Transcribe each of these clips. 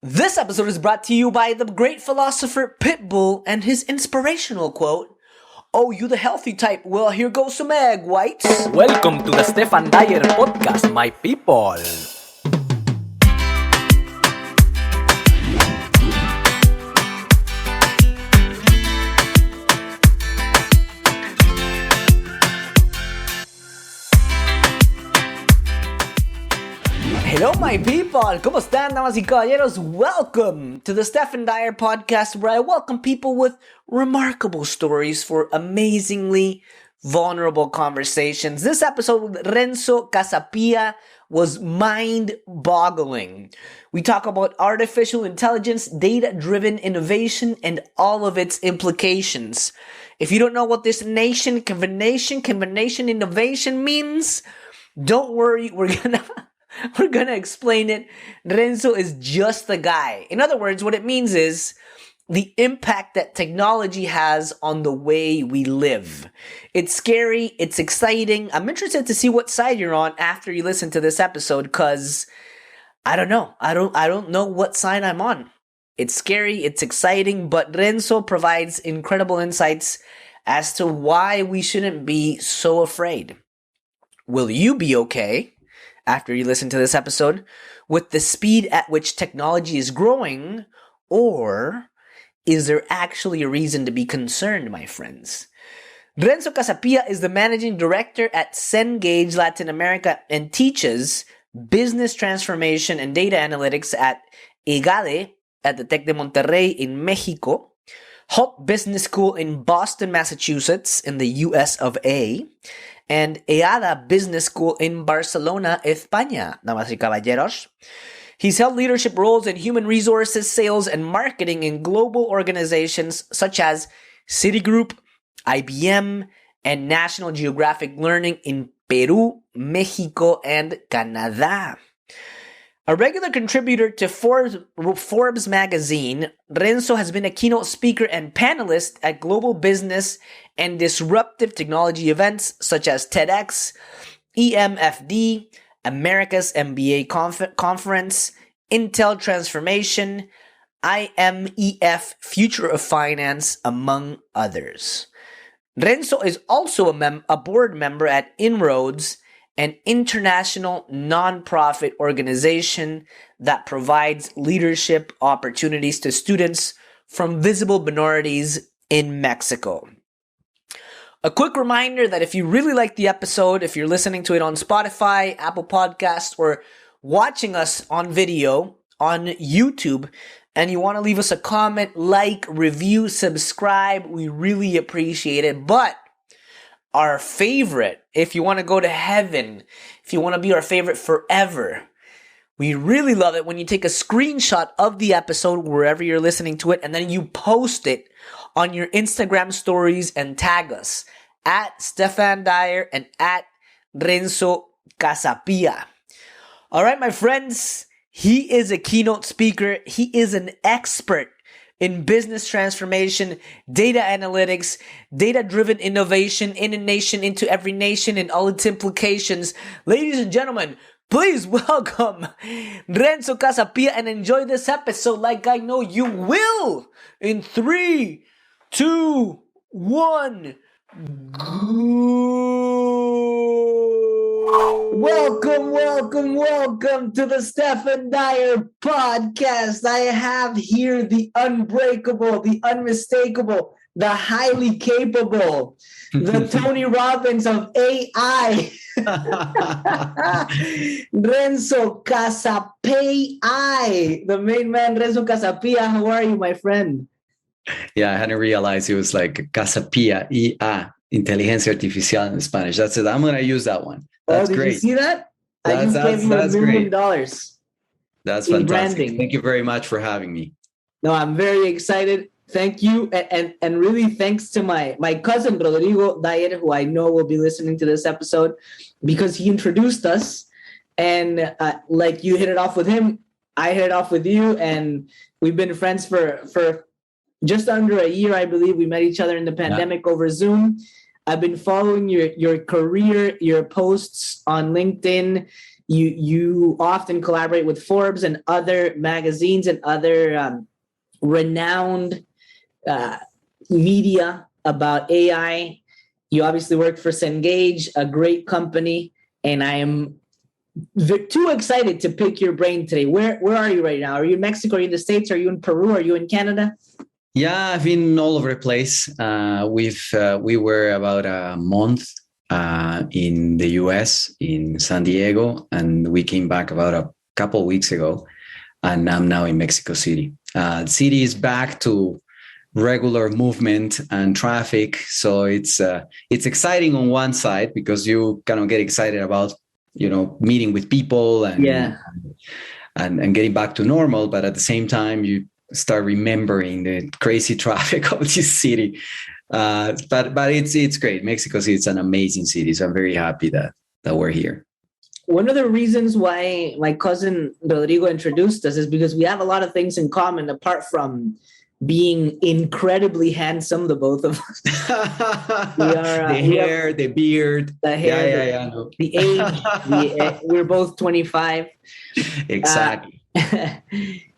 This episode is brought to you by the great philosopher Pitbull and his inspirational quote, "Oh, you the healthy type? Well, here goes some egg whites." Welcome to the Stephan Dyer Podcast, my people. Hello, my people. ¿Cómo están, damas y caballeros? Welcome to the Stephan Dyer Podcast, where I welcome people with remarkable stories for amazingly vulnerable conversations. This episode with Renzo Casapía was mind-boggling. We talk about artificial intelligence, data-driven innovation, and all of its implications. If you don't know what this combination innovation means, don't worry, we're gonna explain it. Renzo is just the guy. In other words, what it means is the impact that technology has on the way we live. It's scary. It's exciting. I'm interested to see what side you're on after you listen to this episode, because I don't know. I don't know what side I'm on. It's scary. It's exciting, but Renzo provides incredible insights as to why we shouldn't be so afraid. Will you be okay after you listen to this episode with the speed at which technology is growing, or is there actually a reason to be concerned, my friends? Renzo Casapía is the managing director at Cengage Latin America and teaches business transformation and data analytics at EGADE at the Tec de Monterrey in Mexico, Hult Business School in Boston, Massachusetts in the US of A, and EADA Business School in Barcelona, España, damas y caballeros. He's held leadership roles in human resources, sales, and marketing in global organizations such as Citigroup, IBM, and National Geographic Learning in Peru, Mexico, and Canada. A regular contributor to Forbes Magazine, Renzo has been a keynote speaker and panelist at global business and disruptive technology events such as TEDx, EMFD Americas MBA Conference, Intel Transformation, IMEF Future of FInance, among others. Renzo is also a board member at Inroads, an international nonprofit organization that provides leadership opportunities to students from visible minorities in Mexico. A quick reminder that if you really like the episode, if you're listening to it on Spotify, Apple Podcasts, or watching us on video on YouTube, and you want to leave us a comment, like, review, subscribe, we really appreciate it. But our favorite, if you want to go to heaven, if you want to be our favorite forever, we really love it when you take a screenshot of the episode wherever you're listening to it, and then you post it on your Instagram stories and tag us at Stephan Dyer and at Renzo Casapía. All right, my friends, he is a keynote speaker. He is an expert in business transformation, data analytics, data-driven innovation in a nation, into every nation, and all its implications. Ladies and gentlemen, please welcome Renzo Casapía and enjoy this episode like I know you will. In 3, 2, 1, go! Welcome to the Stephan Dyer Podcast. I have here the unbreakable, the unmistakable, the highly capable, the Tony Robbins of AI, Renzo Casapía, the main man, Renzo Casapía. How are you, my friend? Yeah, I hadn't realized it was like Casapía, IA, Inteligencia Artificial in Spanish. That's it. I'm going to use that one. That's great. Did you see that? I just gave you $1 million. That's fantastic. Branding. Thank you very much for having me. No, I'm very excited. Thank you. And really thanks to my cousin, Rodrigo Dyer, who I know will be listening to this episode, because he introduced us. And like you hit it off with him, I hit it off with you. And we've been friends for just under a year, I believe. We met each other in the pandemic over Zoom. I've been following your career, your posts on LinkedIn, You often collaborate with Forbes and other magazines and other renowned media about AI. You obviously work for Cengage, a great company, and I am too excited to pick your brain today. Where are you right now? Are you in Mexico? Are you in the States? Are you in Peru? Are you in Canada? Yeah, I've been all over the place. We were about a month in the US, in San Diego, and we came back about a couple of weeks ago, and I'm now in Mexico City. The city is back to regular movement and traffic, so it's exciting on one side because you kind of get excited about meeting with people and getting back to normal, but at the same time you start remembering the crazy traffic of this city. But it's great. Mexico City is an amazing city, so I'm very happy that we're here. One of the reasons why my cousin Rodrigo introduced us is because we have a lot of things in common apart from being incredibly handsome, the both of us. The beard, the hair, the age. We're both 25. Exactly.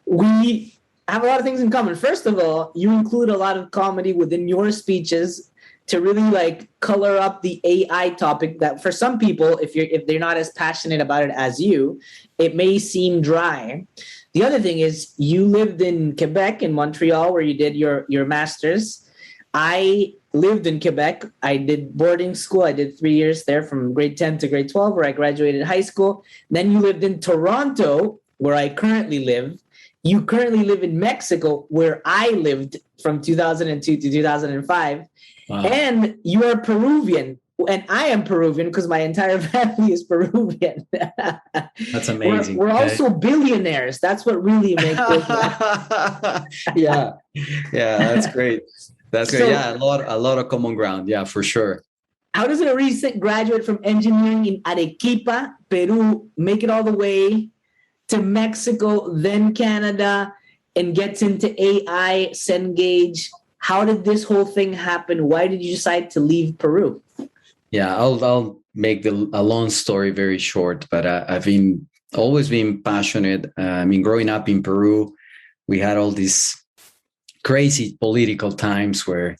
We have a lot of things in common. First of all, you include a lot of comedy within your speeches to really color up the AI topic that for some people, if they're not as passionate about it as you, it may seem dry. The other thing is you lived in Quebec, in Montreal, where you did your master's. I lived in Quebec. I did boarding school. I did 3 years there from grade 10 to grade 12, where I graduated high school. Then you lived in Toronto, where I currently live. You currently live in Mexico, where I lived from 2002 to 2005. Wow. And you are Peruvian. And I am Peruvian because my entire family is Peruvian. That's amazing. We're also billionaires. That's what really makes it. Yeah, that's great. That's great. So, a lot of common ground. Yeah, for sure. How does a recent graduate from engineering in Arequipa, Peru, make it all the way to Mexico, then Canada, and gets into AI, Cengage? How did this whole thing happen? Why did you decide to leave Peru? Yeah, I'll make a long story very short, but I've always been passionate. Growing up in Peru, we had all these crazy political times where,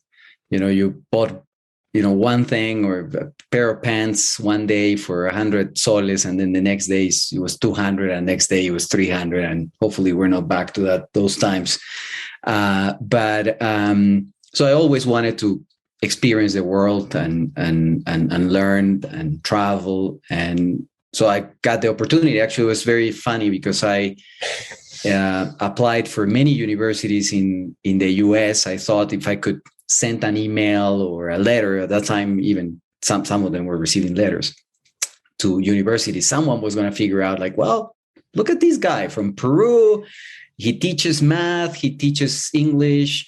you bought, one thing or a pair of pants one day for 100 soles, and then the next day it was 200, and next day it was 300, and hopefully we're not back to those times. So I always wanted to experience the world and learn and travel. And so I got the opportunity. Actually, it was very funny because I applied for many universities in the US. I thought if I could send an email or a letter, at that time, even some of them were receiving letters to universities, someone was going to figure out well, look at this guy from Peru. He teaches math, he teaches English.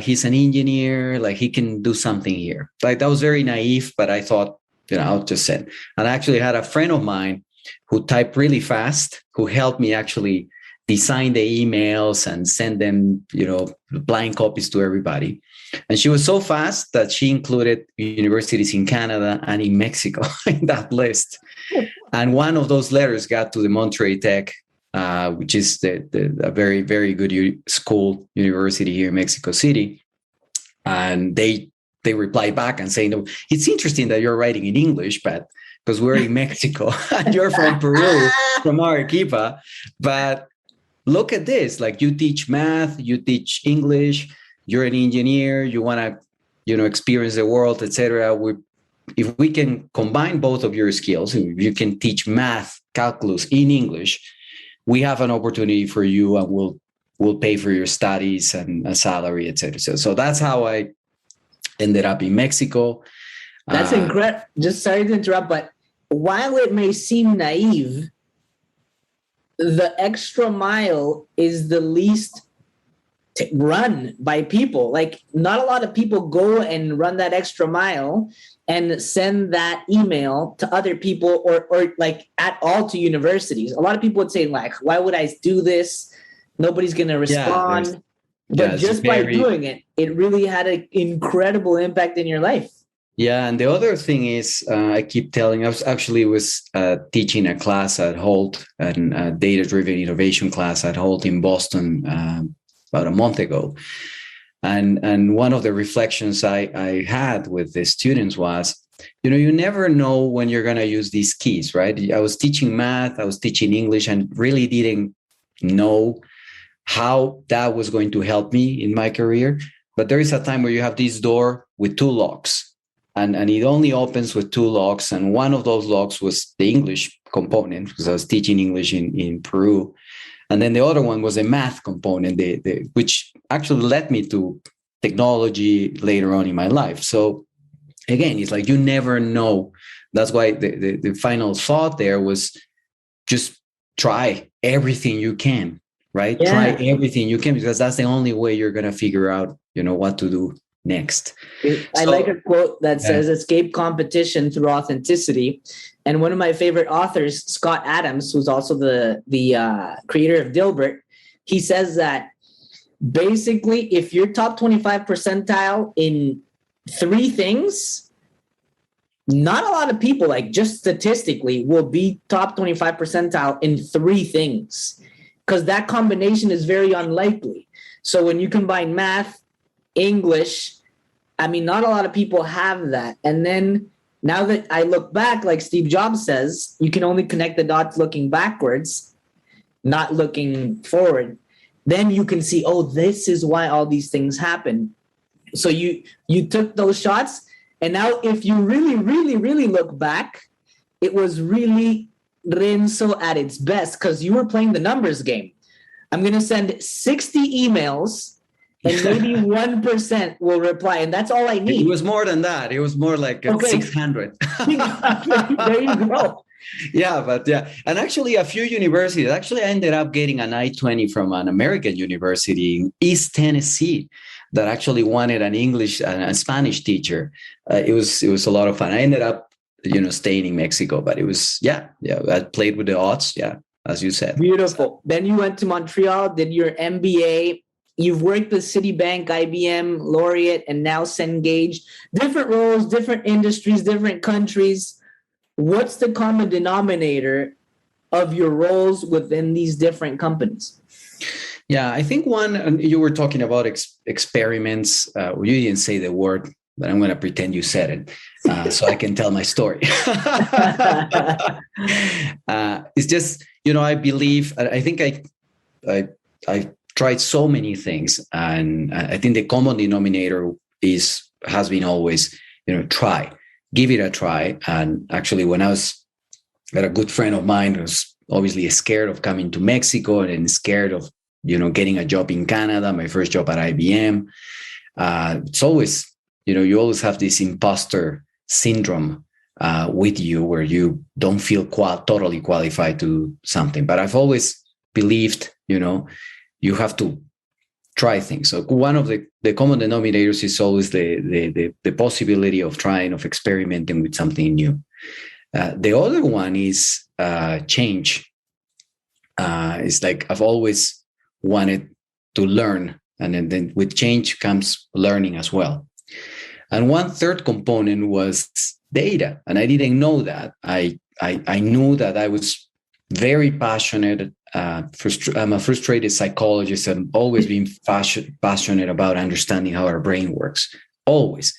He's an engineer, he can do something here. That was very naive, but I thought, I'll just send. And I actually had a friend of mine who typed really fast, who helped me actually design the emails and send them, blind copies to everybody. And she was so fast that she included universities in Canada and in Mexico in that list. And one of those letters got to the Monterrey Tech, which is a very, very good university here in Mexico City. And they replied back and saying, no, it's interesting that you're writing in English, but because we're in Mexico and you're from Peru, from Arequipa. But look at this, you teach math, you teach English, you're an engineer, you want to, experience the world, etc. If we can combine both of your skills, if you can teach math, calculus in English, we have an opportunity for you, and we'll pay for your studies and a salary, etc. So that's how I ended up in Mexico. That's incredible. Just sorry to interrupt, but while it may seem naive, the extra mile is the least run by people. Not a lot of people go and run that extra mile and send that email to other people or at all to universities. A lot of people would say, why would I do this? Nobody's going to respond. But just by doing it, it really had an incredible impact in your life. Yeah, and the other thing is, I keep telling. I was teaching a class at Hult, and a data-driven innovation class at Hult in Boston about a month ago. And one of the reflections I had with the students was, you never know when you're going to use these keys, right? I was teaching math, I was teaching English, and really didn't know how that was going to help me in my career. But there is a time where you have this door with two locks, and it only opens with two locks. And one of those locks was the English component, because I was teaching English in Peru. And then the other one was a math component, which actually led me to technology later on in my life. So again, it's like you never know. That's why the final thought there was just try everything you can, right? Yeah. Try everything you can, because that's the only way you're going to figure out, what to do next. I like a quote that says, escape competition through authenticity. And one of my favorite authors, Scott Adams, who's also the creator of Dilbert, he says that basically if you're top 25 percentile in 3 things, not a lot of people, like just statistically, will be top 25 percentile in 3 things, because that combination is very unlikely. So when you combine math, English, not a lot of people have that. And then now that I look back, like Steve Jobs says, you can only connect the dots looking backwards, not looking forward. Then you can see, oh, this is why all these things happen. So you took those shots. And now if you really, really, really look back, it was really Renzo at its best, because you were playing the numbers game. I'm going to send 60 emails and maybe 1% will reply. And that's all I need. It was more than that. It was more like 600. There you go. Yeah, but yeah. And actually a few universities, I ended up getting an I-20 from an American university in East Tennessee that actually wanted an English and a Spanish teacher. It was a lot of fun. I ended up, staying in Mexico, but it was, I played with the odds. Yeah, as you said. Beautiful. Then you went to Montreal, did your MBA. You've worked with Citibank, IBM, Laureate, and now Cengage. Different roles, different industries, different countries. What's the common denominator of your roles within these different companies? Yeah, I think one, you were talking about experiments. You didn't say the word, but I'm going to pretend you said it so I can tell my story. It's just, I believe, I think I tried so many things. And I think the common denominator has been always, give it a try. And actually, when I got a good friend of mine who was obviously scared of coming to Mexico and scared of, getting a job in Canada, my first job at IBM. It's always, you always have this imposter syndrome with you where you don't feel totally qualified to something. But I've always believed, you have to try things. So one of the common denominators is always the possibility of experimenting with something new. The other one is change. It's like I've always wanted to learn, and then with change comes learning as well. And one third component was data, and I didn't know that. I knew that I was very passionate. I'm a frustrated psychologist and always been passionate about understanding how our brain works. Always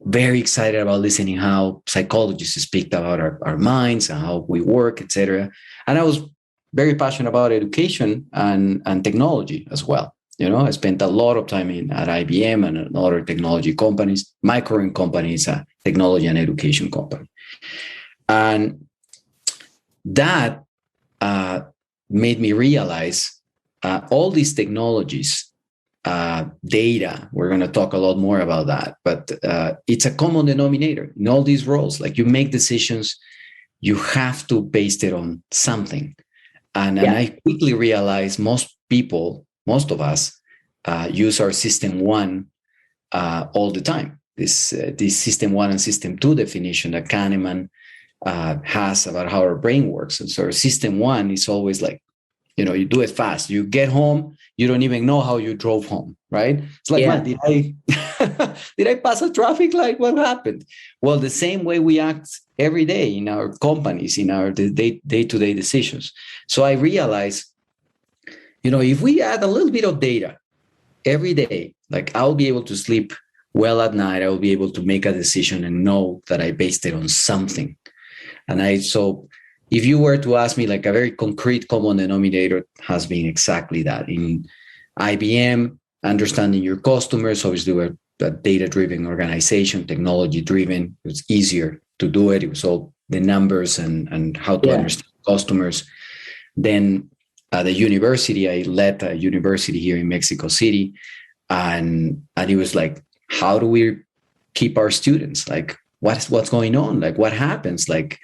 very excited about listening how psychologists speak about our minds and how we work, etc. And I was very passionate about education and technology as well. I spent a lot of time at IBM and other technology companies. My current company is a technology and education company. And that made me realize all these technologies, data, we're going to talk a lot more about that, but it's a common denominator in all these roles. Like you make decisions, you have to base it on something. And I quickly realized most of us use our system 1 all the time. This system 1 and system 2 definition that Kahneman has about how our brain works. And so our system 1 is always like, you do it fast. You get home, you don't even know how you drove home, right? It's like, man, Did I pass a traffic light? What happened? Well, the same way we act every day in our companies, in our day-to-day decisions. So I realized, if we add a little bit of data every day, like I'll be able to sleep well at night. I will be able to make a decision and know that I based it on something. So if you were to ask me, like, a very concrete common denominator has been exactly that. In IBM, understanding your customers, obviously we're a data-driven organization, technology-driven. It was easier to do it. It was all the numbers and how to understand customers. Then at the university, I led a university here in Mexico City. And it was like, how do we keep our students? Like, what's going on? Like, what happens? Like,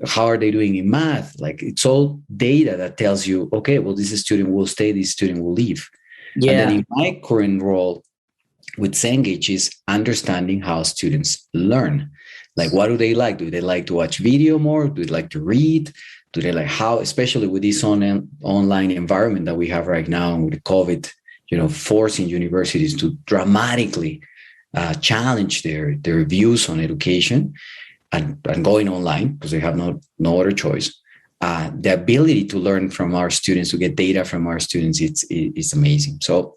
how are they doing in math? Like, it's all data that tells you, okay, well, this student will stay, this student will leave. Yeah. And then in my current role with Cengage is understanding how students learn. Like, what do they like? Do they like to watch video more? Do they like to read? Do they like how, especially with this online environment that we have right now with COVID, forcing universities to dramatically challenge their views on education and going online because they have no other choice. The ability to learn from our students, to get data from our students, it's amazing. So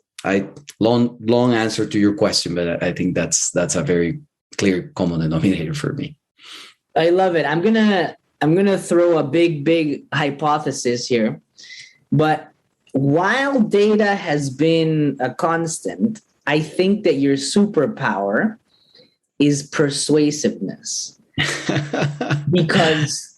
long answer to your question, but I think that's a very clear common denominator for me. I love it. I'm gonna throw a big hypothesis here, but while data has been a constant, I think that your superpower is persuasiveness. Because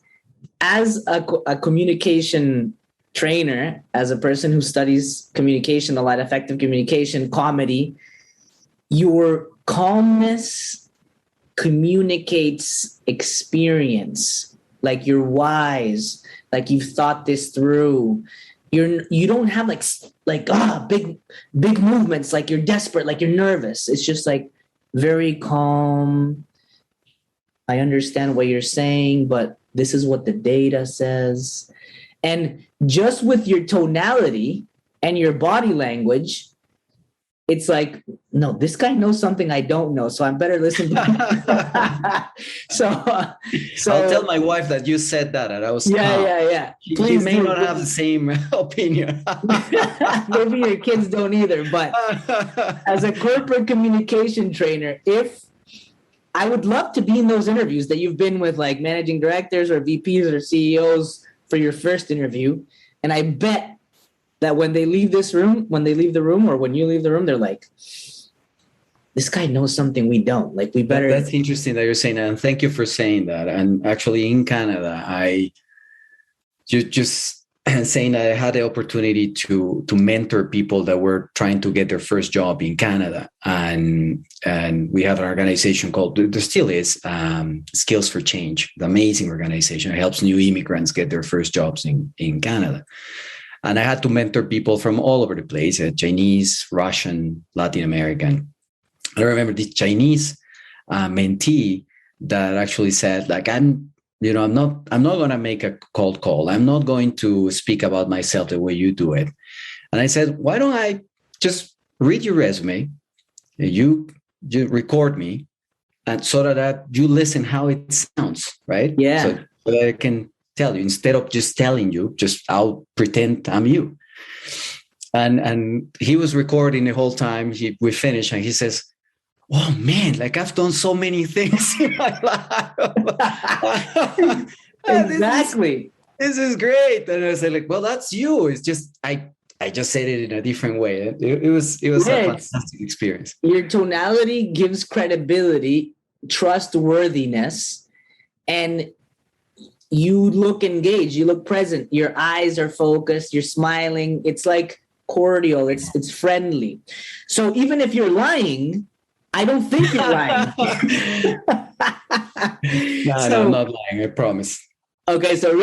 as a communication trainer, as a person who studies communication a lot, effective communication, comedy, your calmness communicates experience. Like, you're wise, like you've thought this through. You don't have big movements, like you're desperate, like you're nervous. It's just like very calm. I understand what you're saying, but this is what the data says. And just with your tonality and your body language, it's like, no, this guy knows something I don't know, so I'm better listening to him. So I'll tell my wife that you said that, and I was yeah. Please may not have the same opinion. Maybe your kids don't either. But as a corporate communication trainer, if I would love to be in those interviews that you've been with, like managing directors or VPs or CEOs for your first interview, and I bet that when they leave the room, or when you leave the room, they're like, this guy knows something we don't. Like, we better. That's interesting that you're saying that. And thank you for saying that. And actually in Canada, I just saying that I had the opportunity to mentor people that were trying to get their first job in Canada. And we have an organization called, there still is, Skills for Change, the amazing organization. It helps new immigrants get their first jobs in Canada. And I had to mentor people from all over the place, Chinese, Russian, Latin American. I remember this Chinese mentee that actually said, like, I'm not going to make a cold call. I'm not going to speak about myself the way you do it. And I said, why don't I just read your resume? You record me, and so that you listen how it sounds, right? Yeah. So that I can tell you, instead of just telling you, I'll pretend I'm you. And he was recording the whole time. We finished, and he says, oh man, like, I've done so many things in my life. Exactly. This is great. And I was like, well, that's you. It's just, I just said it in a different way. It was a fantastic experience. Your tonality gives credibility, trustworthiness, and you look engaged, you look present, your eyes are focused, you're smiling. It's like cordial, it's friendly. So even if you're lying, I don't think you're lying. No, I'm not lying, I promise. Okay, so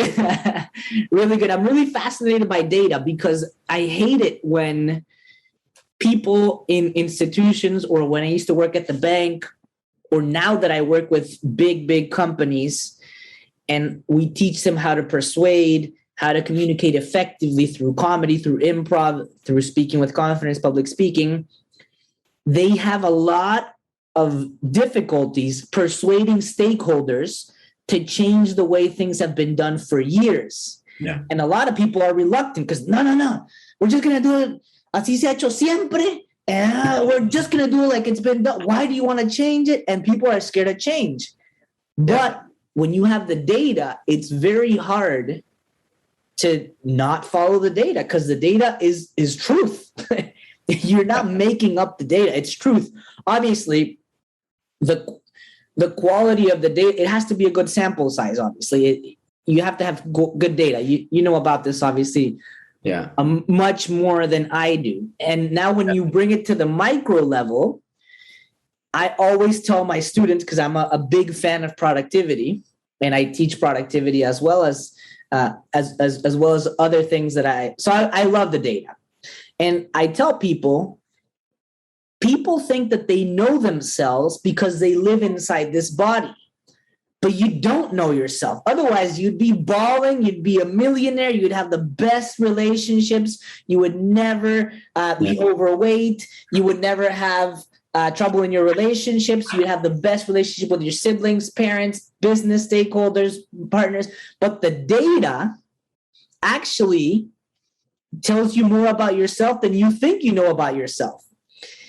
really good. I'm really fascinated by data because I hate it when people in institutions, or when I used to work at the bank, or now that I work with big companies, and we teach them how to persuade, how to communicate effectively through comedy, through improv, through speaking with confidence, public speaking. They have a lot of difficulties persuading stakeholders to change the way things have been done for years. Yeah. And a lot of people are reluctant because no, we're just going to do it así se ha hecho siempre. And we're just going to do it like it's been done. Why do you want to change it? And people are scared of change. But when you have the data, it's very hard to not follow the data because the data is truth. You're not making up the data. It's truth. Obviously, the quality of the data, it has to be a good sample size, obviously. You have to have good data. You know about this, obviously, much more than I do. And now when you bring it to the micro level, I always tell my students, because I'm a big fan of productivity, and I teach productivity as well as other things that I love the data. And I tell people think that they know themselves because they live inside this body, but you don't know yourself. Otherwise, you'd be balling, you'd be a millionaire, you'd have the best relationships, you would never be overweight, you would never have trouble in your relationships, you'd have the best relationship with your siblings, parents, business stakeholders, partners. But the data actually tells you more about yourself than you think you know about yourself.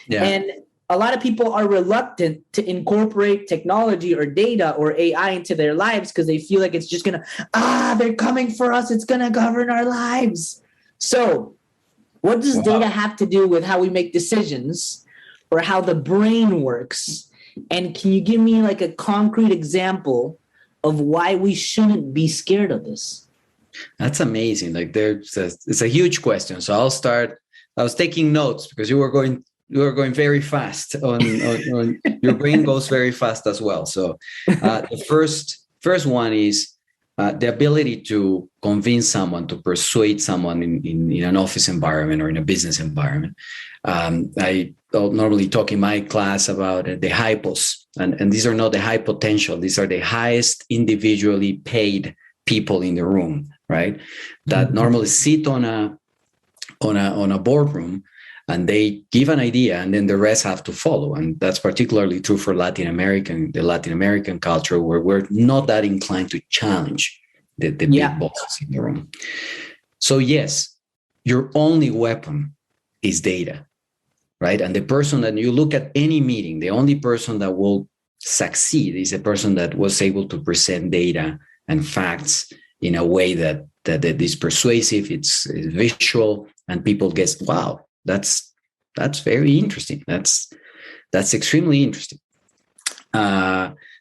Yeah. And a lot of people are reluctant to incorporate technology or data or AI into their lives because they feel like it's just going to, they're coming for us. It's going to govern our lives. So what does data have to do with how we make decisions or how the brain works? And can you give me like a concrete example of why we shouldn't be scared of this? That's amazing. Like it's a huge question. So I'll start. I was taking notes because you were going very fast on your brain goes very fast as well. So the first one is the ability to convince someone, to persuade someone in an office environment or in a business environment. I normally talk in my class about the hypos, and these are not the high potential. These are the highest individually paid people in the room, right? That normally sit on a boardroom and they give an idea and then the rest have to follow. And that's particularly true for the Latin American culture, where we're not that inclined to challenge the big bosses in the room. So yes, your only weapon is data, right? And the person that you look at any meeting, the only person that will succeed is a person that was able to present data and facts in a way that is persuasive, it's visual, and people guess, wow, that's very interesting. That's extremely interesting.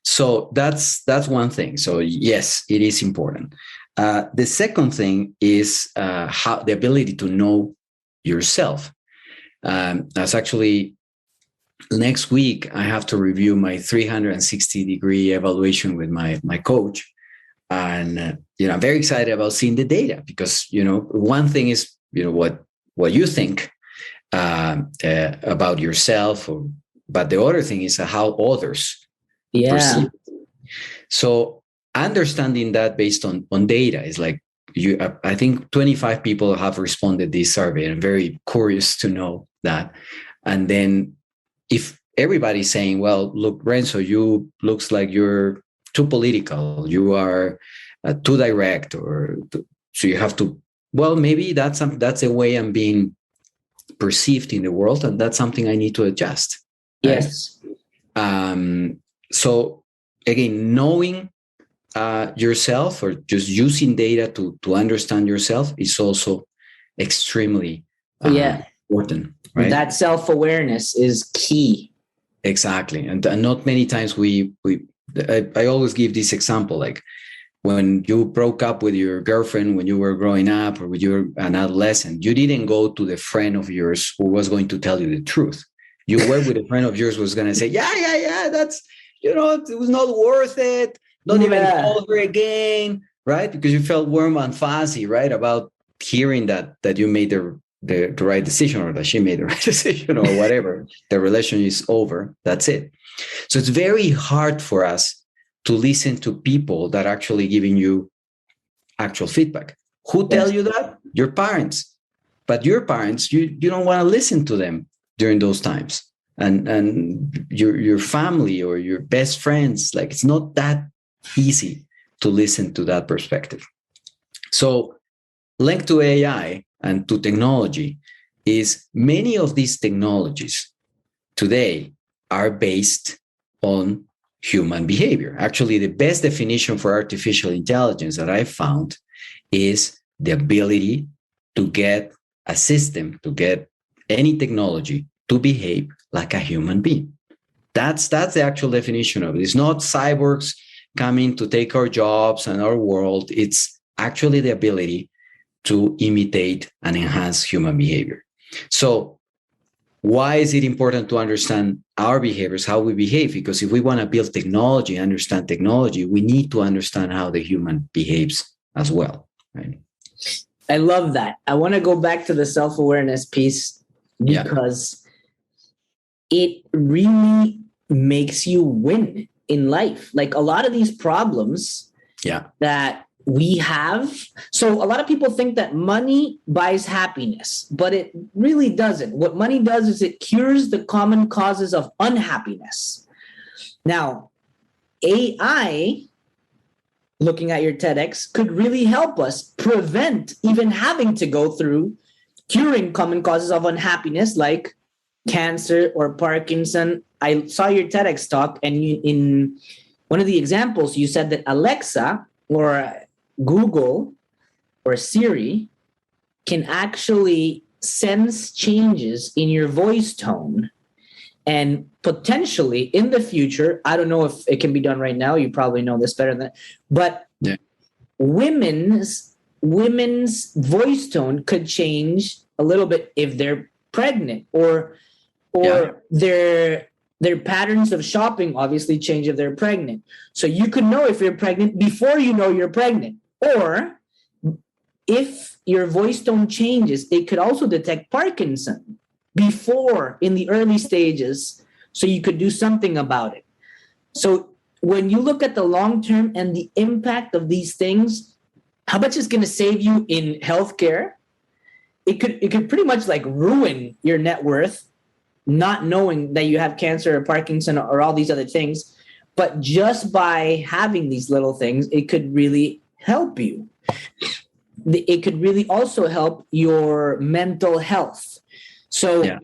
So that's one thing. So yes, it is important. The second thing is how the ability to know yourself. That's actually next week. I have to review my 360-degree evaluation with my coach. And I'm very excited about seeing the data because one thing is what you think about yourself, but the other thing is how others perceive. So understanding that based on data is like I think 25 people have responded this survey, and I'm very curious to know that. And then if everybody's saying, well, look, Renzo, you looks like you're too political, you are too direct, so you have to, well, maybe that's a way I'm being perceived in the world, and that's something I need to adjust. Yes. Right? So again, knowing yourself or just using data to understand yourself is also extremely important. Right? That self-awareness is key. Exactly. And not many times I always give this example, like when you broke up with your girlfriend when you were growing up or when you were an adolescent, you didn't go to the friend of yours who was going to tell you the truth. You were with a friend of yours who was going to say, that's, it was not worth it. Don't even call her again, right? Because you felt warm and fuzzy, right? About hearing that you made the right decision, or that she made the right decision, or whatever. The relation is over. That's it. So it's very hard for us to listen to people that are actually giving you actual feedback. Who tell you that? Your parents. But your parents, you don't want to listen to them during those times, and your family or your best friends. Like, it's not that easy to listen to that perspective. So linked to AI and to technology is many of these technologies today are based on human behavior. Actually, the best definition for artificial intelligence that I found is the ability to get a system, to get any technology to behave like a human being. That's the actual definition of it. It's not cyborgs coming to take our jobs and our world. It's actually the ability to imitate and enhance human behavior. So why is it important to understand our behaviors, how we behave? Because if we want to build technology, understand technology, we need to understand how the human behaves as well, right? I love that. I want to go back to the self-awareness piece because it really makes you win in life. Like a lot of these problems that we have. So a lot of people think that money buys happiness, but it really doesn't. What money does is it cures the common causes of unhappiness. Now, AI, looking at your TEDx, could really help us prevent even having to go through curing common causes of unhappiness like cancer or Parkinson. I saw your TEDx talk, and in one of the examples, you said that Alexa or Google or Siri can actually sense changes in your voice tone, and potentially in the future, I don't know if it can be done right now, you probably know this better than, but women's voice tone could change a little bit if they're pregnant, or their patterns of shopping obviously change if they're pregnant. So you could know if you're pregnant before you know you're pregnant. Or if your voice tone changes, it could also detect Parkinson before, in the early stages, so you could do something about it. So when you look at the long term and the impact of these things, how much is going to save you in healthcare? It could pretty much like ruin your net worth, not knowing that you have cancer or Parkinson or all these other things. But just by having these little things, it could really help you. It could really also help your mental health. So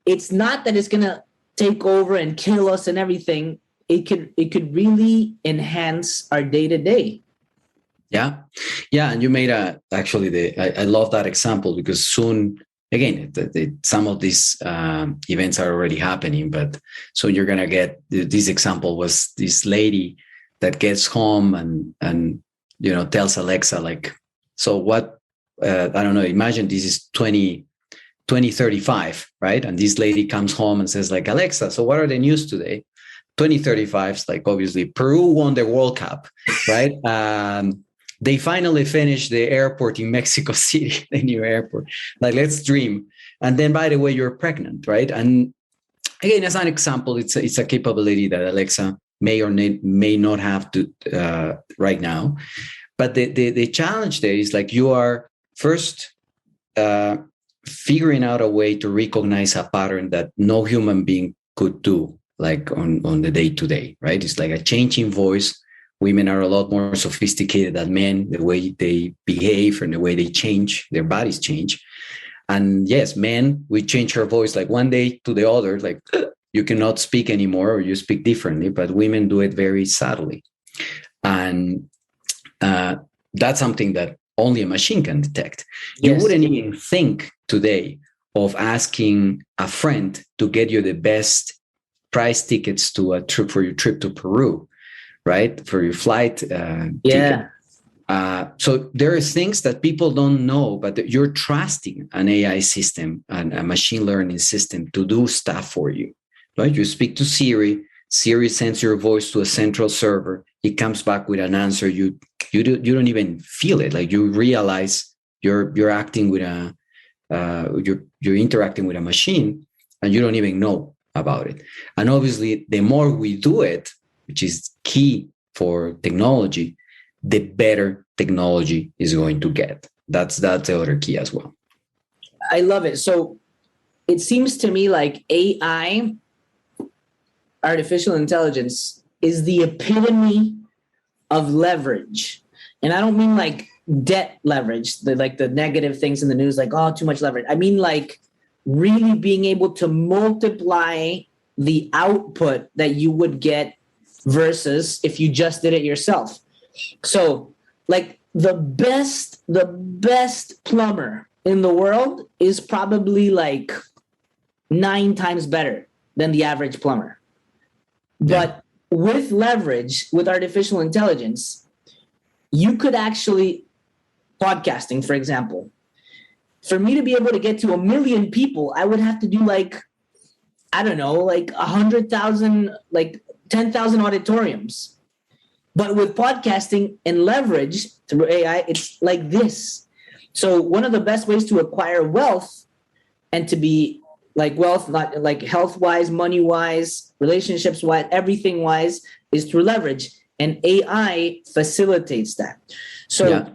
it's not that it's going to take over and kill us and everything. It could really enhance our day-to-day. Yeah. And you made I love that example, because soon, again, some of these events are already happening, but so you're going to get, this example was this lady that gets home and tells Alexa, like, so what, I don't know, imagine this is 2035, right? And this lady comes home and says, like, Alexa, so what are the news today? 2035 is like, obviously, Peru won the World Cup, right? They finally finished the airport in Mexico City, the new airport. Like, let's dream. And then, by the way, you're pregnant, right? And again, as an example, it's a capability that Alexa may or may not have to right now. But the challenge there is, like, you are first figuring out a way to recognize a pattern that no human being could do, like on the day-to-day, right? It's like a changing voice. Women are a lot more sophisticated than men, the way they behave and the way they change, their bodies change. And yes, men, we change our voice like one day to the other, like you cannot speak anymore or you speak differently, but women do it very subtly. And that's something that only a machine can detect. You wouldn't even think today of asking a friend to get you the best price tickets to a trip for your trip to Peru, right? For your flight ticket. So there are things that people don't know, but you're trusting an AI system and a machine learning system to do stuff for you, right? You speak to Siri. Siri sends your voice to a central server. It comes back with an answer. You don't even feel it. Like, you realize you're acting with you're interacting with a machine, and you don't even know about it. And obviously, the more we do it, which is key for technology, the better technology is going to get. That's the other key as well. I love it. So it seems to me like AI, artificial intelligence, is the epitome of leverage. And I don't mean like debt leverage, the negative things in the news, like, oh, too much leverage. I mean like really being able to multiply the output that you would get versus if you just did it yourself. So like the best plumber in the world is probably like 9 times better than the average plumber. But with leverage, with artificial intelligence, you could actually, podcasting, for example, for me to be able to get to 1 million people, I would have to do like, I don't know, like 100,000, like 10,000 auditoriums. But with podcasting and leverage through AI, it's like this. So one of the best ways to acquire wealth and to be like wealth, not like health-wise, money-wise, relationships-wise, everything-wise, is through leverage. And AI facilitates that. So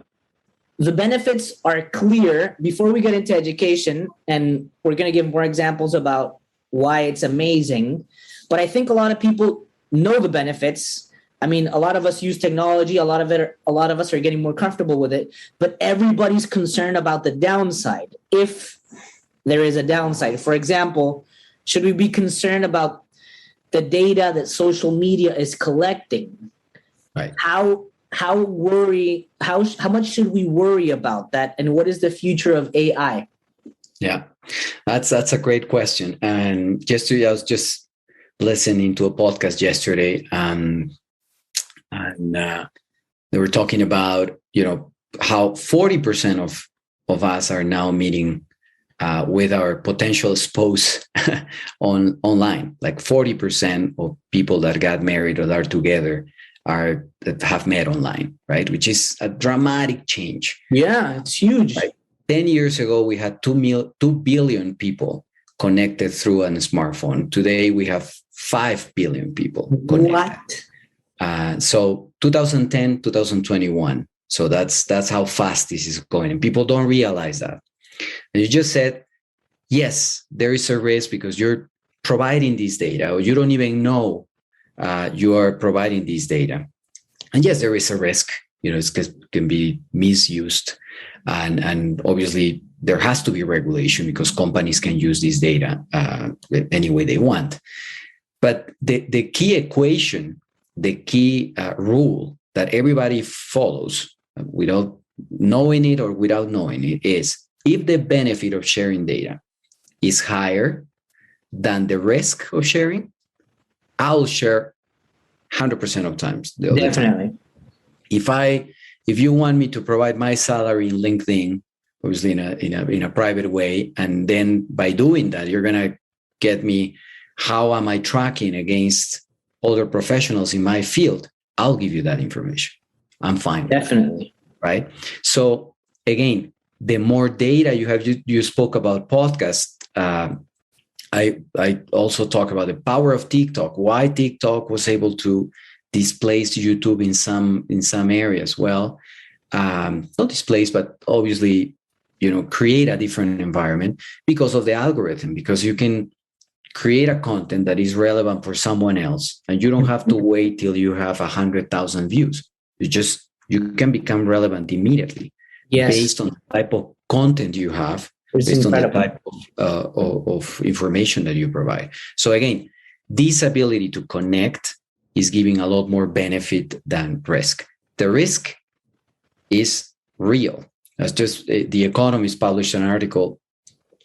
the benefits are clear. Before we get into education, and we're going to give more examples about why it's amazing, but I think a lot of people know the benefits. I mean, a lot of us use technology. A lot of us are getting more comfortable with it, but everybody's concerned about the downside. If there is a downside, for example, should we be concerned about the data that social media is collecting? Right. How much should we worry about that? And what is the future of AI? Yeah, that's a great question. And I was just listening to a podcast yesterday, and they were talking about, how 40% of us are now meeting with our potential spouse online. Like 40% of people that got married or are together that have met online, right? Which is a dramatic change. Yeah, it's huge. Right? 10 years ago, we had 2 billion people connected through a smartphone. Today, we have 5 billion people connected. What? So 2010, 2021. So that's how fast this is going. And people don't realize that. And you just said, yes, there is a risk because you're providing this data, or you don't even know you are providing this data. And yes, there is a risk. It can be misused. And obviously, there has to be regulation because companies can use this data any way they want. But the key equation, the key rule that everybody follows without knowing it or without knowing it is, if the benefit of sharing data is higher than the risk of sharing, I'll share 100% of times. Definitely. If you want me to provide my salary in LinkedIn, obviously in a private way, and then by doing that, you're gonna get me how am I tracking against other professionals in my field, I'll give you that information. I'm fine. Definitely. Right. So again, the more data you have, you spoke about podcasts. I also talk about the power of TikTok, why TikTok was able to displace YouTube in some areas. Well, not displace, but obviously, create a different environment because of the algorithm, because you can create a content that is relevant for someone else, and you don't have to wait till you have 100,000 views. You can become relevant immediately. Yes. Based on the type of content you have, based on the type of information that you provide. So again, this ability to connect is giving a lot more benefit than risk. The risk is real. That's just The Economist published an article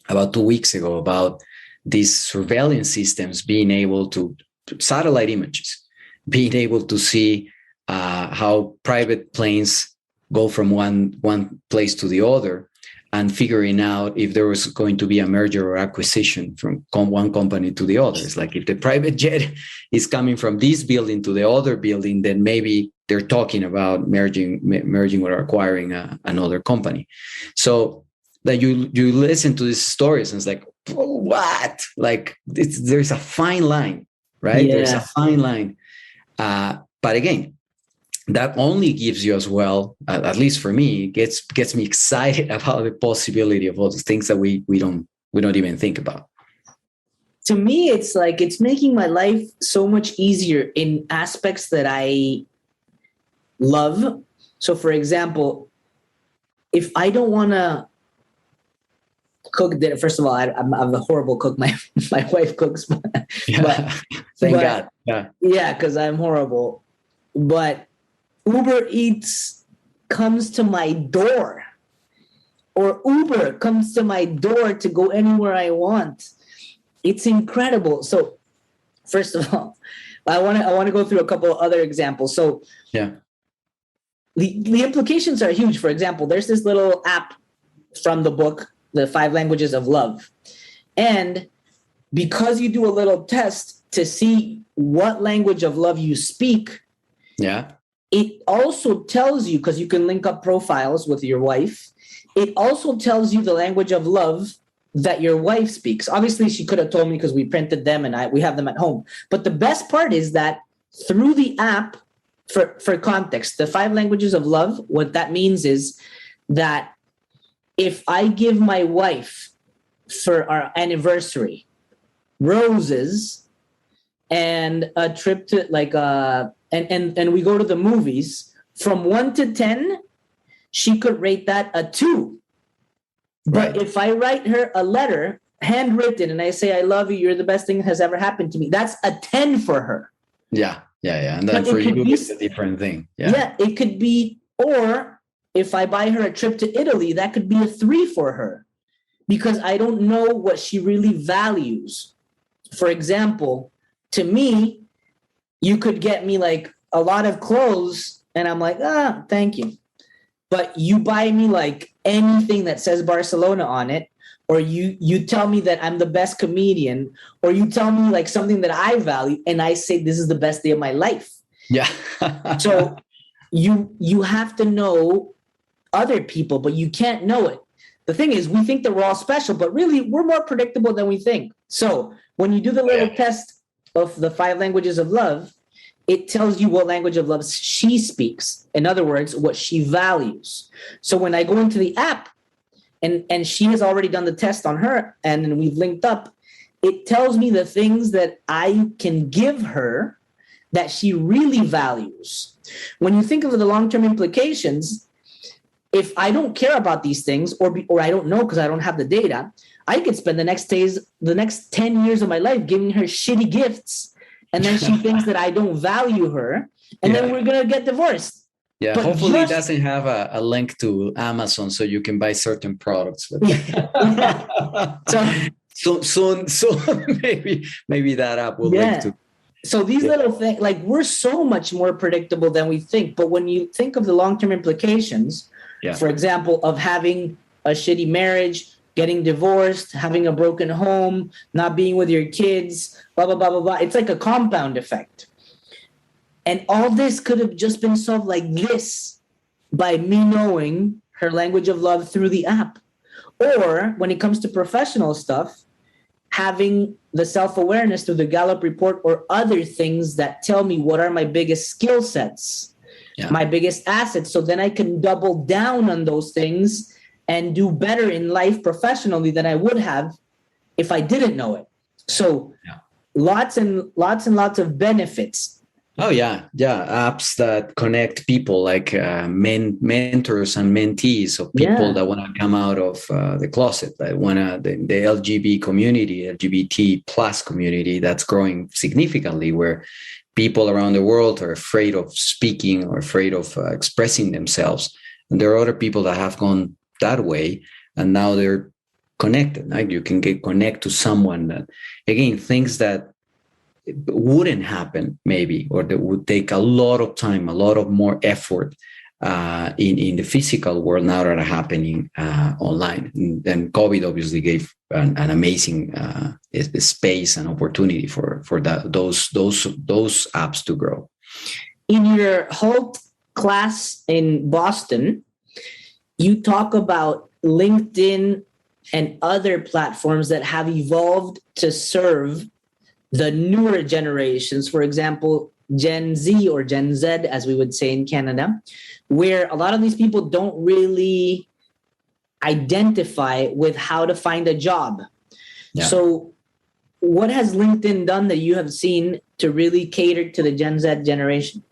about 2 weeks ago about these surveillance systems being able to, satellite images, being able to see how private planes go from one place to the other, and figuring out if there was going to be a merger or acquisition from one company to the other. It's like if the private jet is coming from this building to the other building, then maybe they're talking about merging or acquiring another company. So that you listen to these stories and it's like, oh, what? Like there's a fine line, right? Yeah. There's a fine line. But again, that only gives you as well, at least for me, gets me excited about the possibility of all the things that we don't even think about. to me, it's like it's making my life so much easier in aspects that I love. So, for example, if I don't want to cook dinner, first of all, I'm a horrible cook. My wife cooks, Thank God. Yeah, because I'm horrible. But Uber Eats comes to my door, or Uber comes to my door to go anywhere I want. It's incredible. So, first of all, I want to go through a couple of other examples. So, the implications are huge. For example, there's this little app from the book, The 5 Languages of Love. And because you do a little test to see what language of love you speak, it also tells you, because you can link up profiles with your wife, it also tells you the language of love that your wife speaks. Obviously, she could have told me because we printed them and we have them at home. But the best part is that through the app, for context, the 5 languages of love, what that means is that if I give my wife for our anniversary roses and a trip to and we go to the movies, from 1 to 10, she could rate that a 2. But if I write her a letter, handwritten, and I say, I love you, you're the best thing that has ever happened to me, that's a 10 for her. Yeah. And then for you, it's a different thing. Yeah, it could be, or if I buy her a trip to Italy, that could be a 3 for her, because I don't know what she really values. For example, to me, you could get me like a lot of clothes and I'm like, thank you. But you buy me like anything that says Barcelona on it, or you tell me that I'm the best comedian, or you tell me like something that I value, and I say this is the best day of my life. Yeah. So you have to know other people, but you can't know it. The thing is, we think that we're all special, but really we're more predictable than we think. So when you do the little test of the 5 languages of love, it tells you what language of love she speaks. In other words, what she values. So when I go into the app and she has already done the test on her and we've linked up, it tells me the things that I can give her that she really values. When you think of the long-term implications, if I don't care about these things or I don't know because I don't have the data, I could spend the next 10 years of my life giving her shitty gifts. And then she thinks that I don't value her. And then we're going to get divorced. Yeah, but hopefully it doesn't have a link to Amazon so you can buy certain products. So soon, maybe that app will link to. So these little things, like we're so much more predictable than we think. But when you think of the long-term implications, for example, of having a shitty marriage, getting divorced, having a broken home, not being with your kids, blah, blah, blah, blah, blah. It's like a compound effect. And all this could have just been solved like this by me knowing her language of love through the app. Or when it comes to professional stuff, having the self-awareness through the Gallup report or other things that tell me what are my biggest skill sets, my biggest assets. So then I can double down on those things and do better in life professionally than I would have if I didn't know it. So lots and lots of benefits. Oh, yeah. Apps that connect people like mentors and mentees of people that want to come out of the closet, that want to, the LGBT community, LGBT plus community that's growing significantly, where people around the world are afraid of speaking or afraid of expressing themselves. And there are other people that have gone that way, and now they're connected. Like you can connect to someone that, again, things that wouldn't happen maybe, or that would take a lot of time, a lot of more effort in the physical world, now that are happening online. And COVID obviously gave an amazing space and opportunity for those apps to grow. In your Hult class in Boston, you talk about LinkedIn and other platforms that have evolved to serve the newer generations, for example, Gen Z or Gen Z, as we would say in Canada, where a lot of these people don't really identify with how to find a job. So what has LinkedIn done that you have seen to really cater to the Gen Z generation?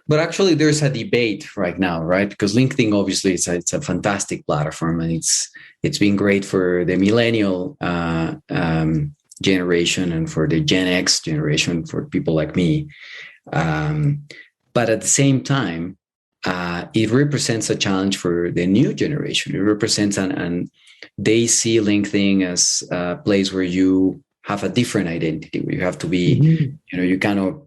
But actually, there's a debate right now, right? Because LinkedIn, obviously, it's a fantastic platform, and it's been great for the millennial generation and for the Gen X generation, for people like me. But at the same time, it represents a challenge for the new generation. It represents and they see LinkedIn as a place where you have a different identity, where you have to be, you kind of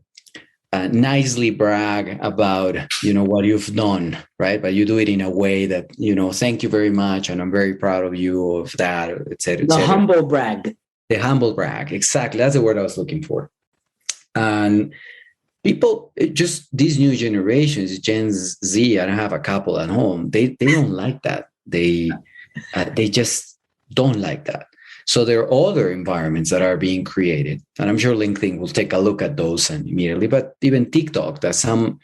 nicely brag about, what you've done, right? But you do it in a way that, thank you very much, and I'm very proud of you, of that, et cetera, et cetera. The humble brag. The humble brag, exactly. That's the word I was looking for. And people, just these new generations, Gen Z, I don't have a couple at home, they don't like that. They just don't like that. So there are other environments that are being created, and I'm sure LinkedIn will take a look at those and immediately. But even TikTok, that some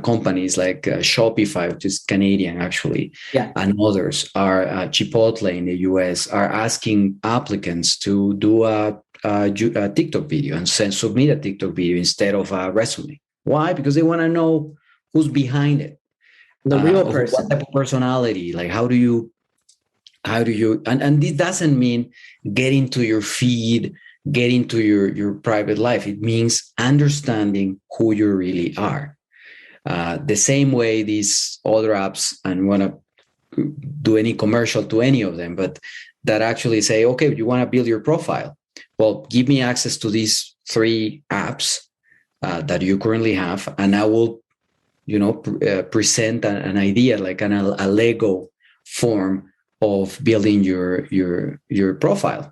companies like Shopify, which is Canadian actually, and others are Chipotle in the US are asking applicants to do a TikTok video and submit a TikTok video instead of a resume. Why? Because they want to know who's behind it, the real person, what type of personality, like how do you and this doesn't mean get into your feed, get into your private life. It means understanding who you really are. The same way these other apps, and I want to do any commercial to any of them, but that actually say, okay, you want to build your profile. Well, give me access to these 3 apps that you currently have, and I will, present an idea, like a Lego form of building your profile.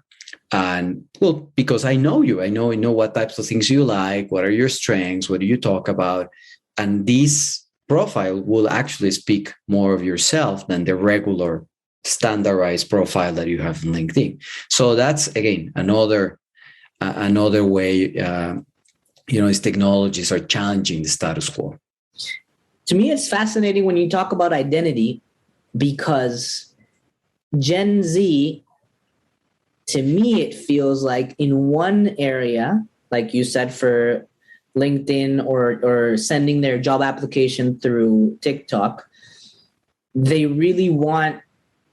And well, because I know you, I know what types of things you like, what are your strengths, what do you talk about, and this profile will actually speak more of yourself than the regular standardized profile that you have on LinkedIn. So that's again another way these technologies are challenging the status quo. To me, it's fascinating when you talk about identity, because Gen Z, to me, it feels like in one area, like you said, for LinkedIn or sending their job application through TikTok, they really want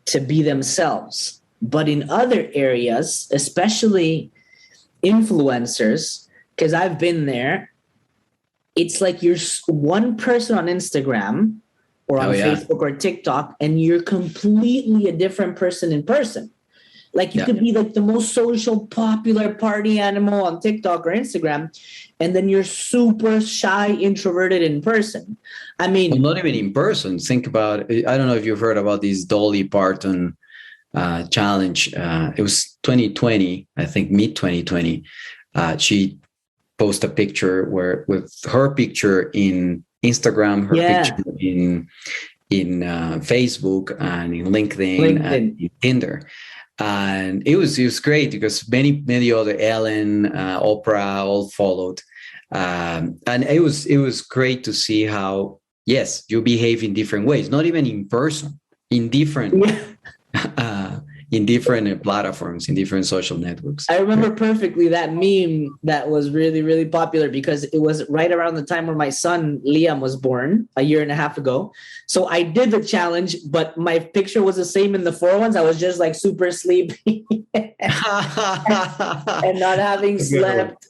to be themselves. But in other areas, especially influencers, because I've been there, it's like you're one person on Instagram or on Facebook or TikTok, and you're completely a different person in person. Like you could be like the most social, popular party animal on TikTok or Instagram, and then you're super shy, introverted in person. I mean, well, not even in person. Think about, I don't know if you've heard about this Dolly Parton challenge. It was 2020, I think mid 2020. She posted a picture with her picture in Instagram, her picture in Facebook and in LinkedIn. And in Tinder. And it was great because many other, Ellen, Oprah, all followed. And it was great to see how, yes, you behave in different ways, not even in person, in different platforms, in different social networks. I remember perfectly that meme that was really, really popular because it was right around the time where my son Liam was born a year and a half ago. So I did the challenge, but my picture was the same in the 4-1s. I was just like super sleepy and not having slept,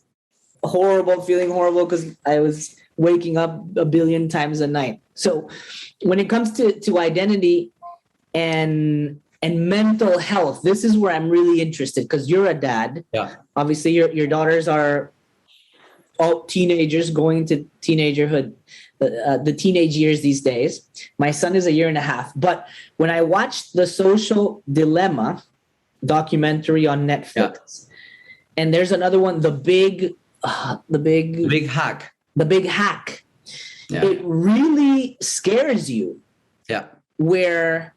feeling horrible because I was waking up a billion times a night. So when it comes to identity and mental health, this is where I'm really interested, because you're a dad. Yeah. Obviously, your daughters are all teenagers going to teenagerhood, the teenage years these days. My son is a year and a half. But when I watched the Social Dilemma documentary on Netflix, and there's another one, the big hack. The big hack. Yeah. It really scares you. Yeah. Where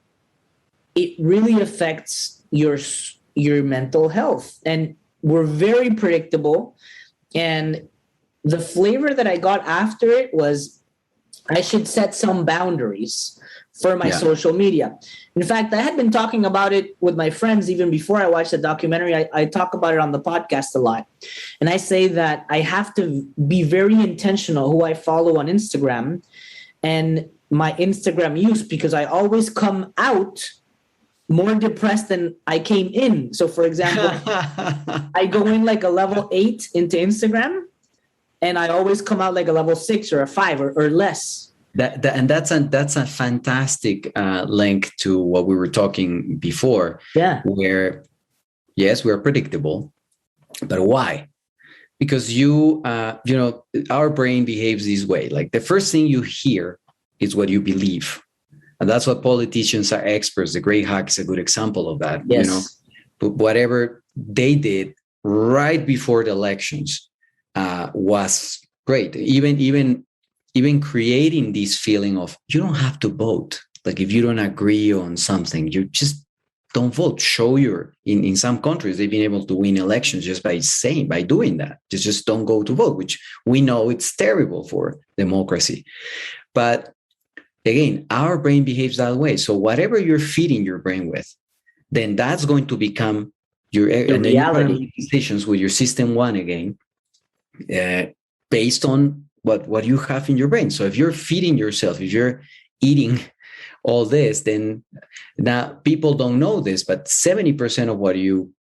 it really affects your mental health. And we're very predictable. And the flavor that I got after it was I should set some boundaries for my social media. In fact, I had been talking about it with my friends even before I watched the documentary. I talk about it on the podcast a lot. And I say that I have to be very intentional who I follow on Instagram and my Instagram use, because I always come out more depressed than I came in. So for example, I go in like a level 8 into Instagram, and I always come out like a level 6 or a 5 or less. That's a fantastic link to what we were talking before. Yeah. Where, yes, we're predictable, but why? Because our brain behaves this way. Like the first thing you hear is what you believe. And that's what politicians are experts. The Great Hack is a good example of that. Yes. But whatever they did right before the elections was great. Even creating this feeling of you don't have to vote. Like if you don't agree on something, you just don't vote. Show in some countries, they've been able to win elections just by doing that. Just don't go to vote, which we know it's terrible for democracy. But again, our brain behaves that way. So whatever you're feeding your brain with, then that's going to become your and reality. Decisions with your system one again, based on what you have in your brain. So if you're feeding yourself, if you're eating all this, then now people don't know this, but 70% of what you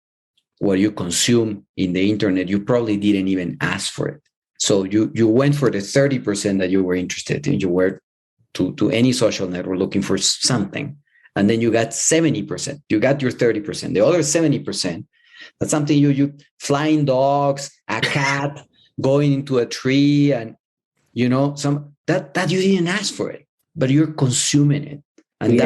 consume in the internet, you probably didn't even ask for it. So you went for the 30% that you were interested in. You were to any social network looking for something. And then you got 70%. You got your 30%. The other 70%, that's something you flying dogs, a cat, going into a tree, and some that you didn't ask for it, but you're consuming it. And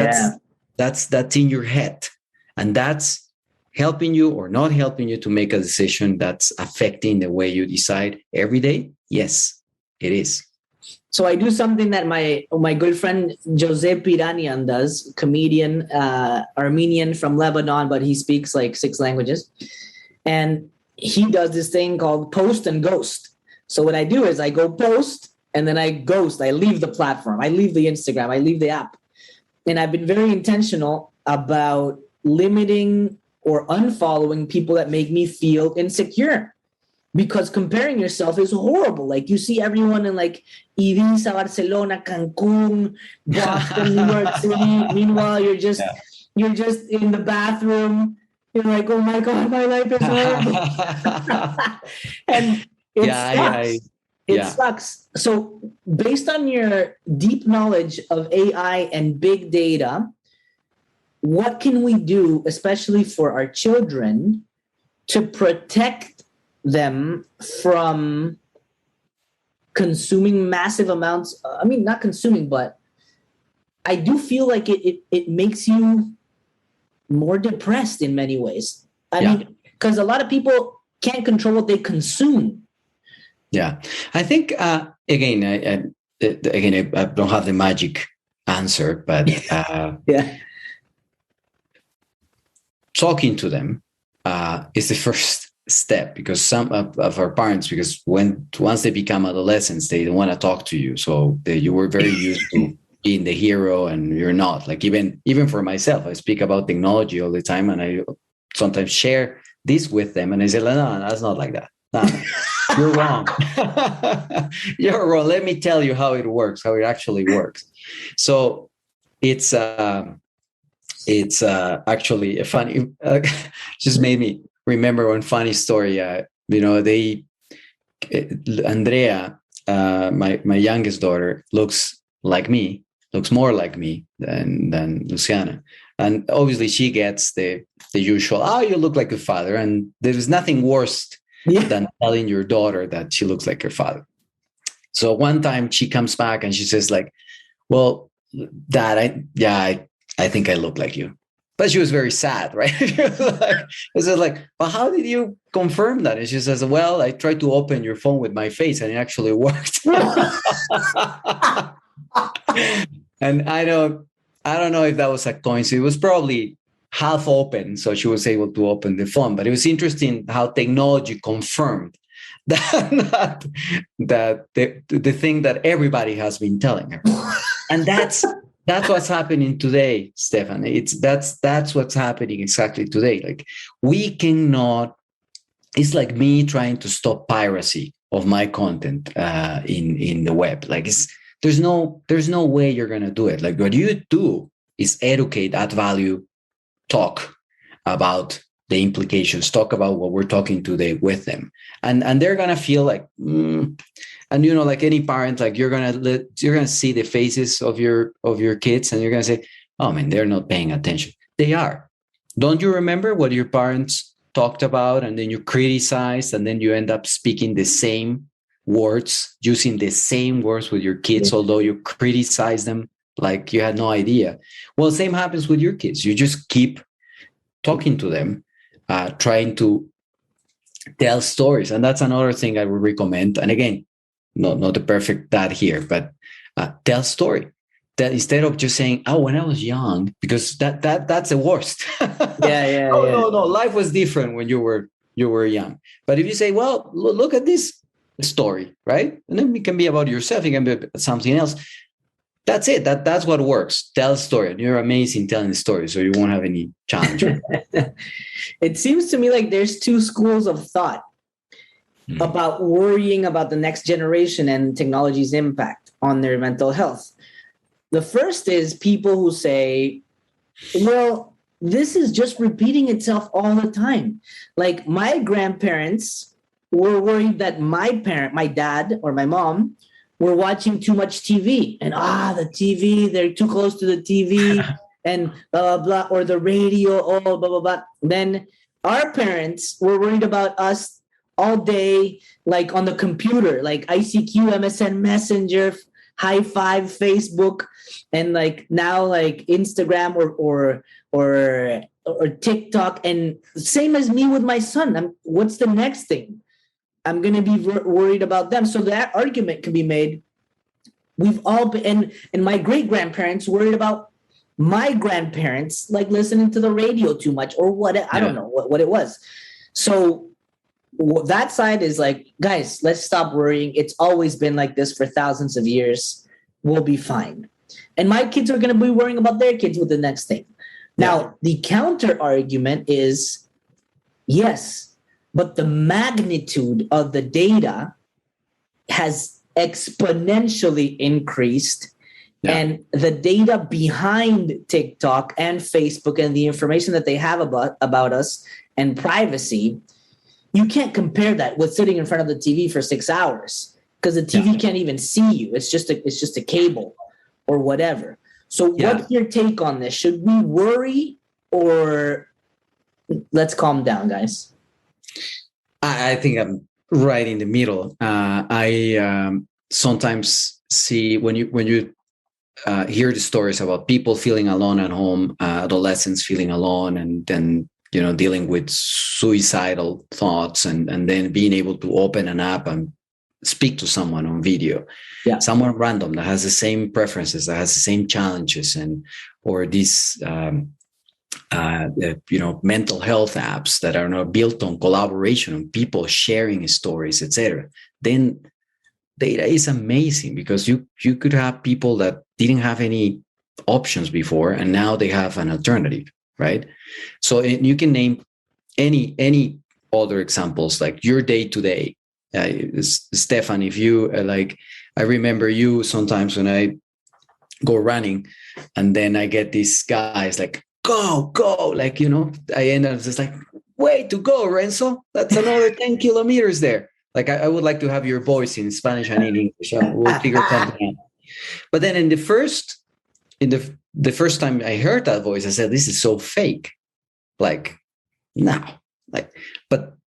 that's in your head. And that's helping you or not helping you to make a decision that's affecting the way you decide every day. Yes, it is. So I do something that my good friend Jose Piranian does, comedian, Armenian from Lebanon, but he speaks like 6 languages. And he does this thing called post and ghost. So what I do is I go post and then I ghost. I leave the platform. I leave the Instagram. I leave the app. And I've been very intentional about limiting or unfollowing people that make me feel insecure. Because comparing yourself is horrible. Like you see everyone in like Ibiza, Barcelona, Cancun, Boston, New York City. Meanwhile, you're just in the bathroom. You're like, oh my God, my life is horrible. And it sucks. It sucks. So based on your deep knowledge of AI and big data, what can we do, especially for our children, to protect them from consuming massive amounts? I mean, not consuming, but I do feel like it makes you more depressed in many ways. I mean, because a lot of people can't control what they consume. Yeah, I think again, I don't have the magic answer, but talking to them is the first step, because some of our parents, because once they become adolescents, they don't want to talk to you. So you were very used to being the hero, and you're not. Like even for myself, I speak about technology all the time, and I sometimes share this with them, and I say, no, that's not like that. No, you're wrong. You're wrong. Let me tell you how it works, how it actually works. So it's actually a funny. Just made me remember one funny story. Andrea, my youngest daughter, looks more like me than Luciana. And obviously she gets the usual, oh, you look like your father. And there's nothing worse than telling your daughter that she looks like her father. So one time she comes back and she says like, well, Dad, I think I look like you. But she was very sad, right? I said like, well, how did you confirm that? And she says, well, I tried to open your phone with my face and it actually worked. And I don't know if that was a coincidence. It was probably half open, so she was able to open the phone. But it was interesting how technology confirmed not that the thing that everybody has been telling her. And that's what's happening today, Stephan. That's what's happening exactly today. Like, we cannot. It's like me trying to stop piracy of my content in the web. Like, there's no way you're gonna do it. Like, what you do is educate, add value, talk about the implications, talk about what we're talking today with them, and they're gonna feel like, and like any parent, like you're gonna see the faces of your kids, and you're gonna say, oh man, they're not paying attention. They are. Don't you remember what your parents talked about, and then you criticized, and then you end up speaking the same words, using the same words with your kids, although you criticize them like you had no idea. Well, same happens with your kids. You just keep talking to them, trying to tell stories. And that's another thing I would recommend. And again, not the perfect dad here, but tell story. That instead of just saying, oh, when I was young, because that's the worst. No, life was different when you were young. But if you say, well, look at this story, right? And then it can be about yourself, it can be something else. That's it. That's what works. Tell a story. And you're amazing telling the story, so you won't have any challenge. It seems to me like there's two schools of thought about worrying about the next generation and technology's impact on their mental health. The first is people who say, well, this is just repeating itself all the time. Like, my grandparents were worried that my dad or my mom, were watching too much TV, and the TV, they're too close to the TV and blah, blah, blah, or the radio, blah, blah, blah. Then our parents were worried about us all day, like on the computer, like ICQ, MSN Messenger, High Five, Facebook, and like now like Instagram or TikTok. And same as me with my son. What's the next thing? I'm going to be worried about them. So that argument can be made. We've all been, and my great-grandparents worried about my grandparents, like listening to the radio too much or what, I don't know what it was. So that side is like, guys, let's stop worrying. It's always been like this for thousands of years. We'll be fine. And my kids are going to be worrying about their kids with the next thing. Now, the counter argument is, yes, but the magnitude of the data has exponentially increased. And the data behind TikTok and Facebook and the information that they have about us and privacy, you can't compare that with sitting in front of the TV for 6 hours, because the TV can't even see you. It's just a cable or whatever. So what's your take on this? Should we worry, or let's calm down, guys? I think I'm right in the middle. I sometimes see when you hear the stories about people feeling alone at home, adolescents feeling alone, and then dealing with suicidal thoughts, and then being able to open an app and speak to someone on video, someone random that has the same preferences, that has the same challenges, or these mental health apps that are not built on collaboration, on people sharing stories, etc. Then data is amazing, because you could have people that didn't have any options before, and now they have an alternative, right? So you can name any other examples, like your day to day. Stephan, if you I remember you sometimes when I go running, and then I get these guys like, go, like, I end up just like, way to go, Renzo. That's another 10 kilometers there. Like, I would like to have your voice in Spanish and in English. We'll figure something out. But then the first time I heard that voice, I said, this is so fake. Like, no.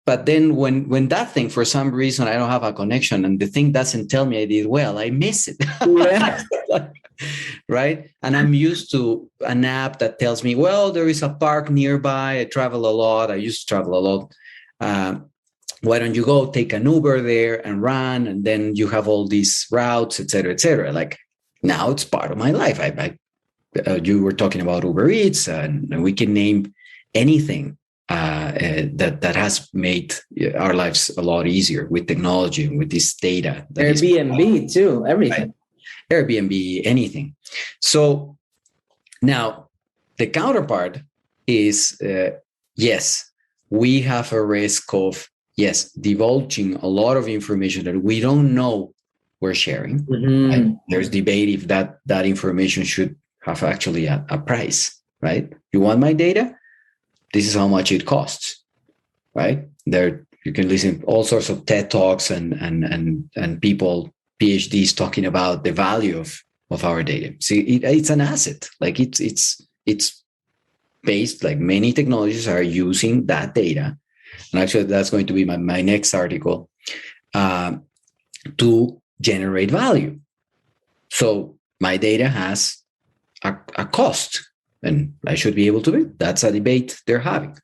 But then when that thing, for some reason, I don't have a connection, and the thing doesn't tell me I did well, I miss it. Right? And I'm used to an app that tells me, well, there is a park nearby. I travel a lot. I used to travel a lot. Why don't you go take an Uber there and run? And then you have all these routes, et cetera, et cetera. Like, now it's part of my life. You were talking about Uber Eats, and we can name anything that has made our lives a lot easier with technology and with this data. Airbnb too, everything. Right? Airbnb, anything. So now the counterpart is, yes, we have a risk of, yes, divulging a lot of information that we don't know we're sharing. Mm-hmm. Right? There's debate if that information should have actually a price, right? You want my data? This is how much it costs, right? There you can listen to all sorts of TED Talks and people, PhDs, talking about the value of our data. See, it's an asset. Like it's based, like many technologies are using that data. And actually, that's going to be my next article, to generate value. So my data has a cost, and I should be able to be. That's a debate they're having.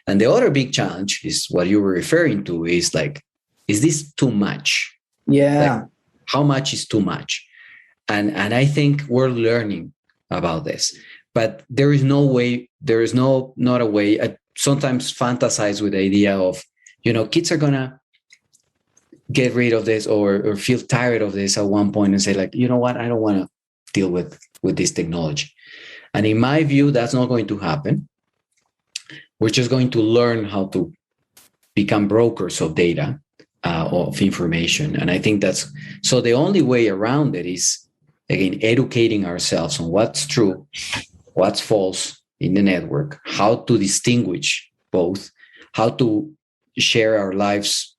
And the other big challenge is what you were referring to, is like, is this too much? Yeah. Like, how much is too much? And I think we're learning about this, but there is no way, not a way. I sometimes fantasize with the idea of, kids are gonna get rid of this or feel tired of this at one point and say, like, you know what, I don't want to deal with this technology. And in my view, that's not going to happen. We're just going to learn how to become brokers of data, of information. And I think that's, so the only way around it is, again, educating ourselves on what's true, what's false in the network, how to distinguish both, how to share our lives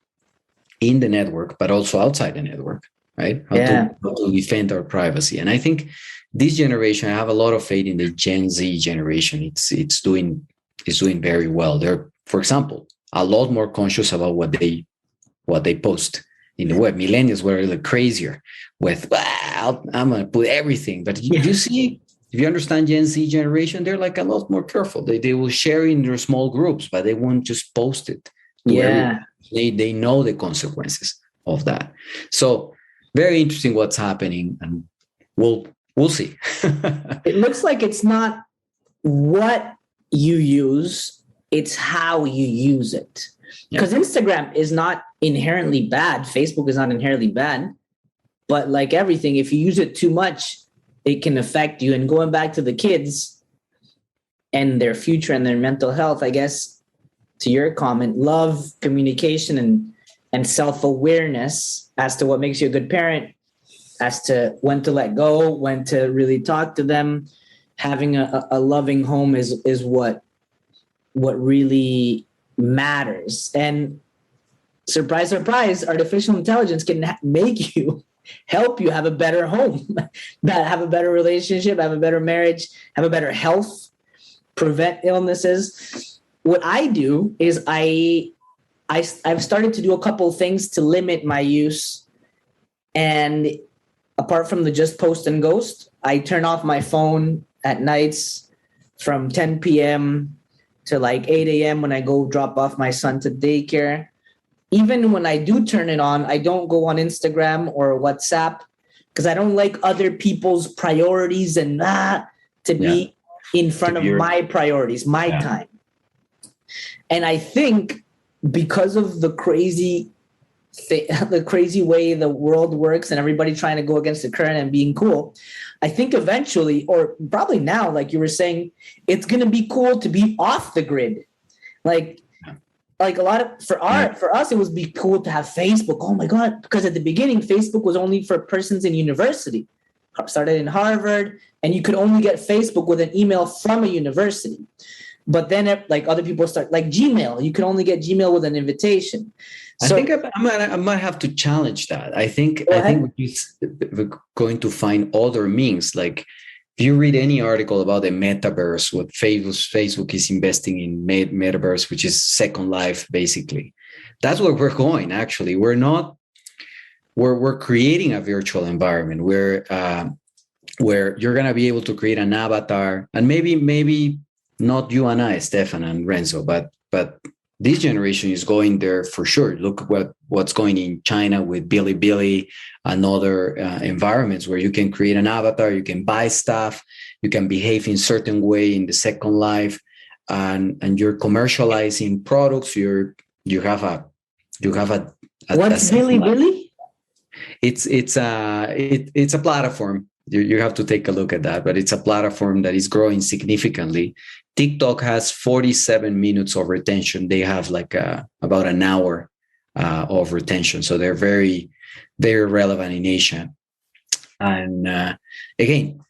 in the network, but also outside the network, right? How to defend our privacy. And I think this generation, I have a lot of faith in the Gen Z generation. It's doing very well. They're, for example, a lot more conscious about what they post in the web. Millennials were a little crazier with, well, I'm going to put everything. But you see, if you understand Gen Z generation, they're like a lot more careful. They will share in their small groups, but they won't just post it. They know the consequences of that. So very interesting what's happening, and we'll see. It looks like it's not what you use, it's how you use it. Because Instagram is not inherently bad. Facebook is not inherently bad. But like everything, if you use it too much, it can affect you. And going back to the kids and their future and their mental health, I guess, to your comment, love, communication, and self-awareness as to what makes you a good parent, as to when to let go, when to really talk to them. Having a loving home is what really matters. And surprise, surprise, artificial intelligence can help you have a better home, have a better relationship, have a better marriage, have a better health, prevent illnesses. What I do is I've started to do a couple of things to limit my use. And apart from the just post and ghost, I turn off my phone at nights from 10 p.m. to like 8 a.m. when I go drop off my son to daycare. Even when I do turn it on, I don't go on Instagram or WhatsApp because I don't like other people's priorities and to be in front of my priorities, my time. And I think because of the crazy way the world works and everybody trying to go against the current and being cool, I think eventually, or probably now, like you were saying, it's going to be cool to be off the grid. Like a lot of, for us, it would be cool to have Facebook. Oh my God. Because at the beginning, Facebook was only for persons in university. Started in Harvard, and you could only get Facebook with an email from a university. But then, like other people start, like Gmail, you can only get Gmail with an invitation. So, I think I might have to challenge that. I think we're going to find other means. Like if you read any article about the metaverse, what Facebook is investing in metaverse, which is Second Life, basically. That's where we're going. Actually, we're creating a virtual environment where you're going to be able to create an avatar, and maybe not you and I, Stephan and Renzo, but this generation is going there for sure. Look what's going in China with Bilibili and other environments where you can create an avatar, you can buy stuff, you can behave in a certain way in the Second Life. and you're commercializing products. You have a What's Billy? It's a platform. You have to take a look at that, but it's a platform that is growing significantly. TikTok has 47 minutes of retention. They have like about an hour of retention. So they're very, very relevant in Asia. And again,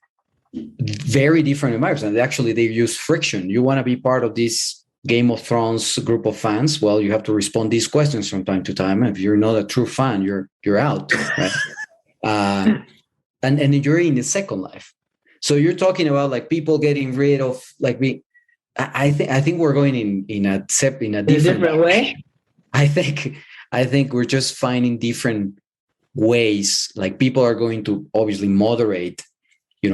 very different environments. And actually, they use friction. You want to be part of this Game of Thrones group of fans? Well, you have to respond these questions from time to time. If you're not a true fan, you're out. Right? And you're in the second life. So you're talking about like people getting rid of like me. I think we're going in a different way. I think we're just finding different ways. Like people are going to obviously moderate,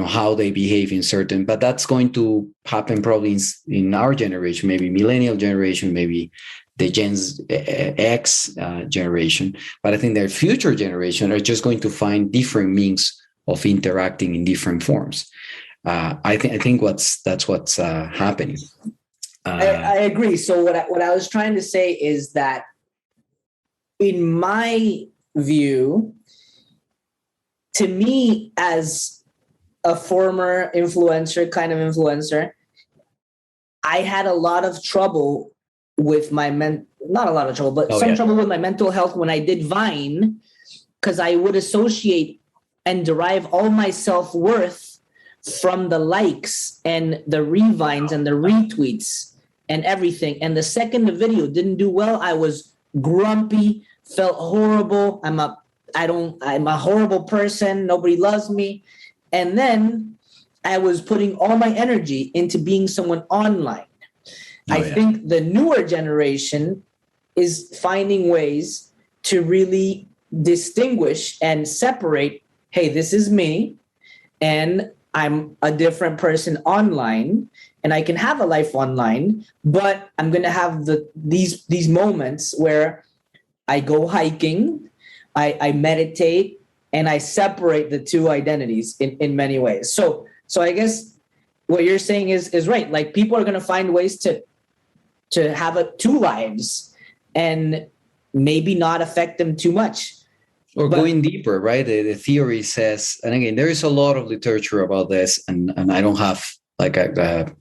how they behave in certain, but that's going to happen probably in our generation, maybe millennial generation, maybe the Gen X generation. But I think their future generation are just going to find different means of interacting in different forms. I think that's what's happening. I agree. So what I was trying to say is that in my view, to me, as a former kind of influencer, I had a lot of trouble with my not a lot of trouble, but trouble with my mental health when I did Vine, because I would associate and derive all my self-worth from the likes and the revines and the retweets and everything. And the second the video didn't do well, I was grumpy, felt horrible. I'm a horrible person. Nobody loves me. And then I was putting all my energy into being someone online. I think the newer generation is finding ways to really distinguish and separate, hey, this is me, and I'm a different person online, and I can have a life online, but I'm going to have these moments where I go hiking, I meditate, and I separate the two identities in many ways. So I guess what you're saying is right. Like people are going to find ways to have two lives and maybe not affect them too much. Or going deeper, right? The theory says, and again, there is a lot of literature about this, and I don't have like a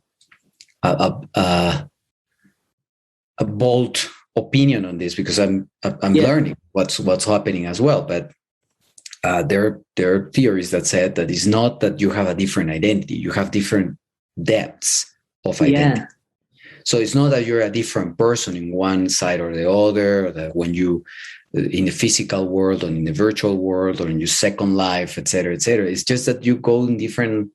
bold opinion on this because I'm learning what's happening as well. But there are theories that said that it's not that you have a different identity, you have different depths of identity. Yeah. So it's not that you're a different person in one side or the other, or that when you in the physical world or in the virtual world or in your second life, et cetera, et cetera. It's just that you go in different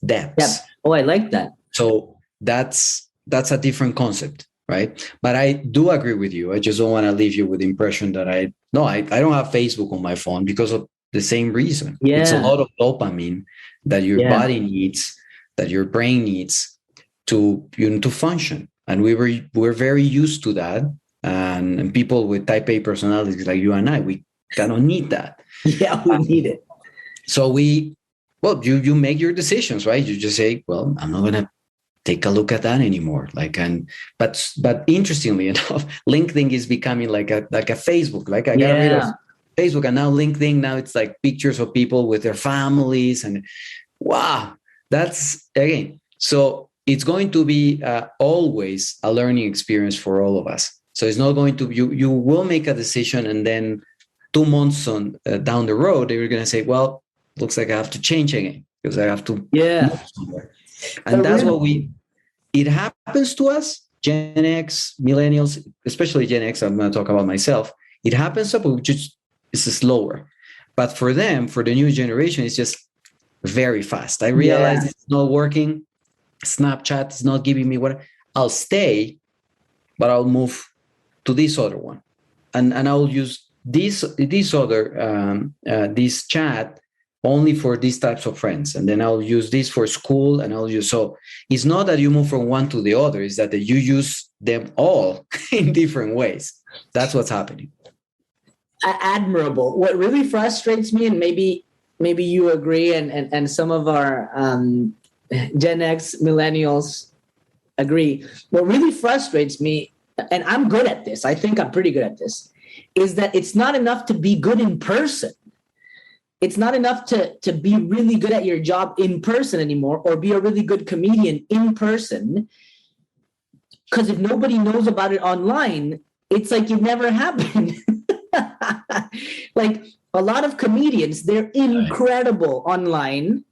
depths. Yeah. Oh, I like that. So that's a different concept, right? But I do agree with you. I just don't want to leave you with the impression that I don't have Facebook on my phone because of the same reason. Yeah. It's a lot of dopamine that your body needs, that your brain needs to function. And we're very used to that. And people with type A personalities like you and I, we kind of need that. Yeah, we need it. So you make your decisions, right? You just say, well, I'm not going to take a look at that anymore. But interestingly enough, LinkedIn is becoming like a Facebook. Like I got rid of Facebook, and now LinkedIn, now it's like pictures of people with their families, and wow, that's again. So it's going to be always a learning experience for all of us. So it's not going to, you will make a decision, and then 2 months down the road, you're going to say, well, looks like I have to change again because I have to move somewhere. And that's it happens to us, Gen X, millennials, especially Gen X, I'm going to talk about myself. It happens, but it's slower. But for them, for the new generation, it's just very fast. I realize it's not working. Snapchat is not giving me what I'll stay, but I'll move to this other one, and I'll use this chat only for these types of friends, and then I'll use this for school, and so it's not that you move from one to the other, it's that you use them all in different ways. That's what's happening. Admirable. What really frustrates me, and maybe you agree, and some of our Gen X millennials Agree. What really frustrates me, and I'm good at this, I think I'm pretty good at this, is that it's not enough to be good in person. It's not enough to be really good at your job in person anymore, or be a really good comedian in person. Because if nobody knows about it online, it's like it never happened. Like a lot of comedians, they're incredible online,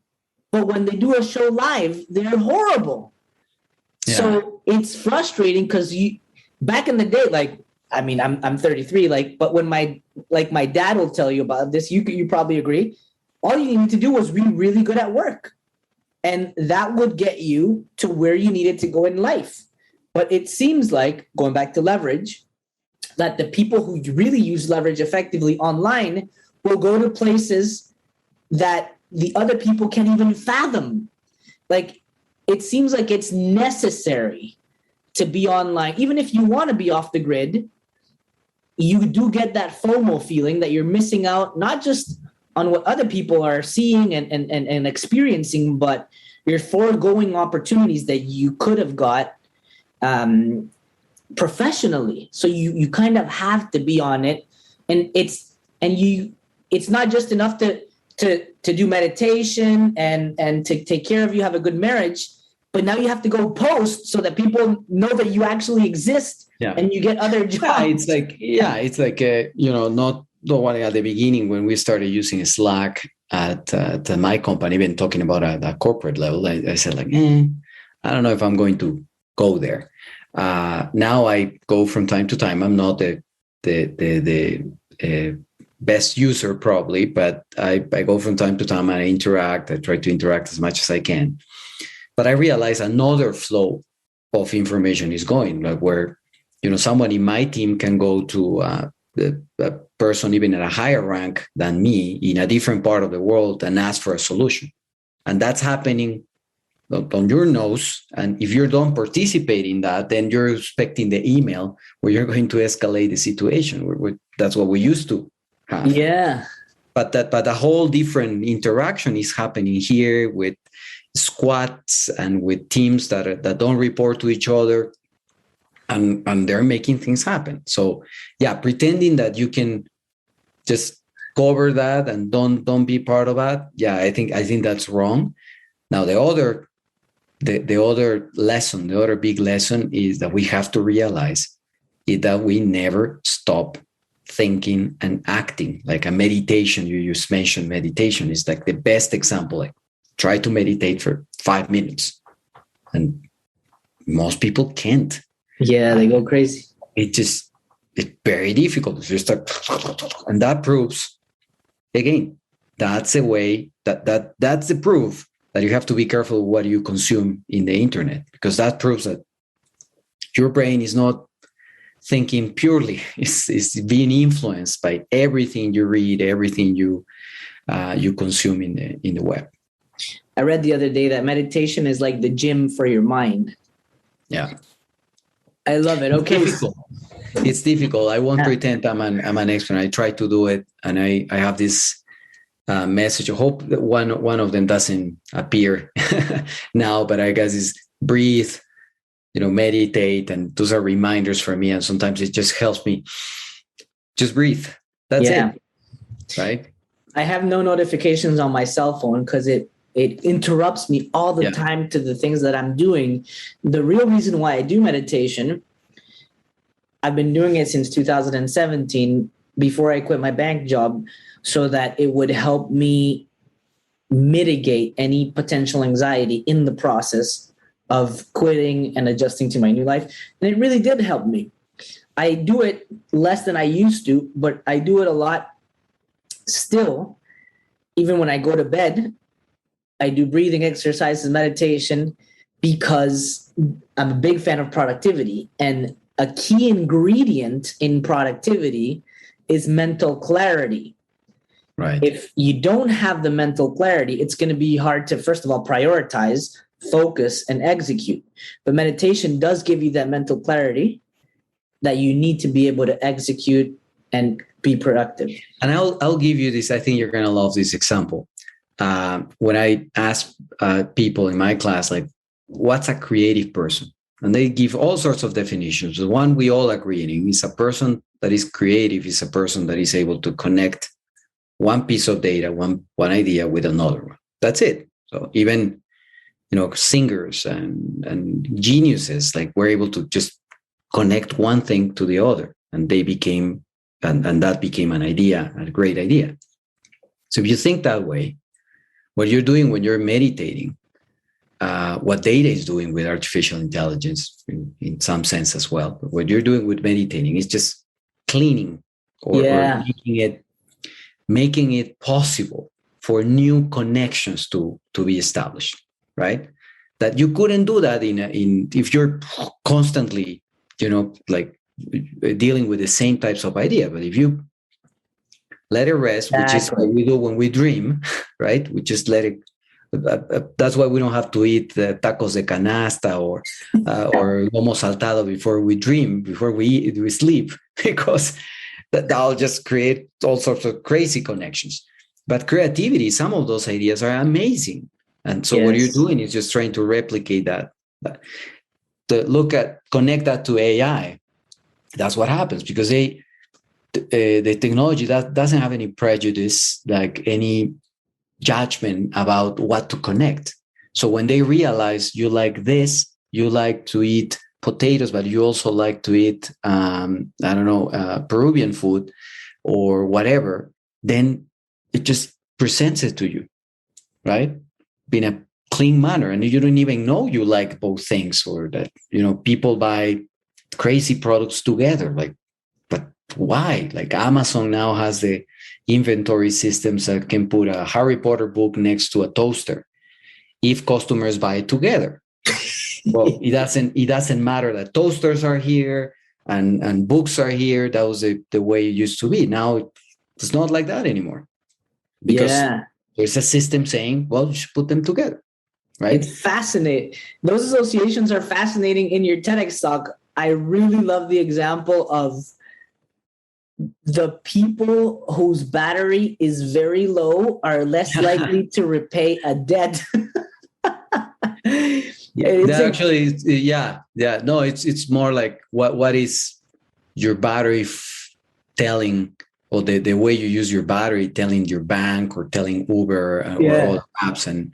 but when they do a show live, they're horrible. Yeah. So it's frustrating because back in the day, like, I mean, I'm 33, like, but when my dad will tell you about this, you probably agree. All you need to do was be really good at work, and that would get you to where you needed to go in life. But it seems like, going back to leverage, that the people who really use leverage effectively online will go to places that the other people can't even fathom. Like, it seems like it's necessary to be online. Even if you want to be off the grid, you do get that FOMO feeling that you're missing out, not just on what other people are seeing and experiencing, but you're foregoing opportunities that you could have got professionally. So you kind of have to be on it. And it's not just enough to do meditation and to take care of you, have a good marriage, but now you have to go post so that people know that you actually exist. Yeah. And you get other jobs. It's like not the one at the beginning when we started using Slack at my company, even talking about a corporate level. I said like, I don't know if I'm going to go there. Now I go from time to time. I'm not the best user probably, but I go from time to time and I interact. I try to interact as much as I can. But I realize another flow of information is going, like where someone in my team can go to a person even at a higher rank than me in a different part of the world and ask for a solution. And that's happening on your nose. And if you don't participate in that, then you're expecting the email where you're going to escalate the situation. That's what we used to have. Yeah. But a whole different interaction is happening here with squads and with teams that don't report to each other. And they're making things happen. So yeah, pretending that you can just cover that and don't be part of that. Yeah, I think that's wrong. Now the other lesson, the other big lesson is that we have to realize is that we never stop thinking and acting. Like a meditation, you just mentioned meditation is like the best example. Like try to meditate for 5 minutes, and most people can't. Yeah, they go crazy. It's very difficult. It's just like, and that proves, again, that's a way that's the proof that you have to be careful what you consume in the internet, because that proves that your brain is not thinking purely. It's being influenced by everything you read, everything you consume in the web. I read the other day that meditation is like the gym for your mind. Yeah. I love it. Okay. It's difficult. I won't pretend I'm an expert. I try to do it. And I have this message. I hope that one of them doesn't appear now, but I guess is breathe, meditate. And those are reminders for me. And sometimes it just helps me just breathe. That's it. Right. I have no notifications on my cell phone because it interrupts me all the time to the things that I'm doing. The real reason why I do meditation, I've been doing it since 2017 before I quit my bank job, so that it would help me mitigate any potential anxiety in the process of quitting and adjusting to my new life. And it really did help me. I do it less than I used to, but I do it a lot still. Even when I go to bed, I do breathing exercises, meditation, because I'm a big fan of productivity. And a key ingredient in productivity is mental clarity. Right. If you don't have the mental clarity, it's going to be hard to, first of all, prioritize, focus, and execute. But meditation does give you that mental clarity that you need to be able to execute and be productive. And I'll give you this. I think you're going to love this example. When I ask people in my class, like, what's a creative person? And they give all sorts of definitions. The one we all agree on is a person that is creative, is a person that is able to connect one piece of data, one idea with another one. That's it. So even, singers and geniuses, like, were able to just connect one thing to the other, and they became, and that became an idea, a great idea. So if you think that way, what you're doing when you're meditating, what data is doing with artificial intelligence in some sense as well, but what you're doing with meditating is just cleaning or making it possible for new connections to be established, right? That you couldn't do that if you're constantly, like, dealing with the same types of idea. But if you let it rest, which is what we do when we dream, right? We just let it. That's why we don't have to eat the tacos de canasta or lomo saltado before we dream, before we sleep, because that'll just create all sorts of crazy connections. But creativity, some of those ideas are amazing. And so what you're doing is just trying to replicate that. Connect that to AI. That's what happens, because the technology that doesn't have any prejudice, like any judgment about what to connect. So when they realize you like this, you like to eat potatoes, but you also like to eat, Peruvian food or whatever, then it just presents it to you, right? In a clean manner. And you don't even know you like both things, or that, people buy crazy products together. Like, but why? Like, Amazon now has the inventory systems that can put a Harry Potter book next to a toaster if customers buy it together. Well, it doesn't matter that toasters are here and books are here. That was the way it used to be. Now it's not like that anymore, because there's a system saying, well, you should put them together, right? It's fascinating. Those associations are fascinating. In your TEDx talk, I really love the example of the people whose battery is very low are less likely to repay a debt. It's more like what is your battery telling, or the way you use your battery telling your bank or telling Uber or all apps. And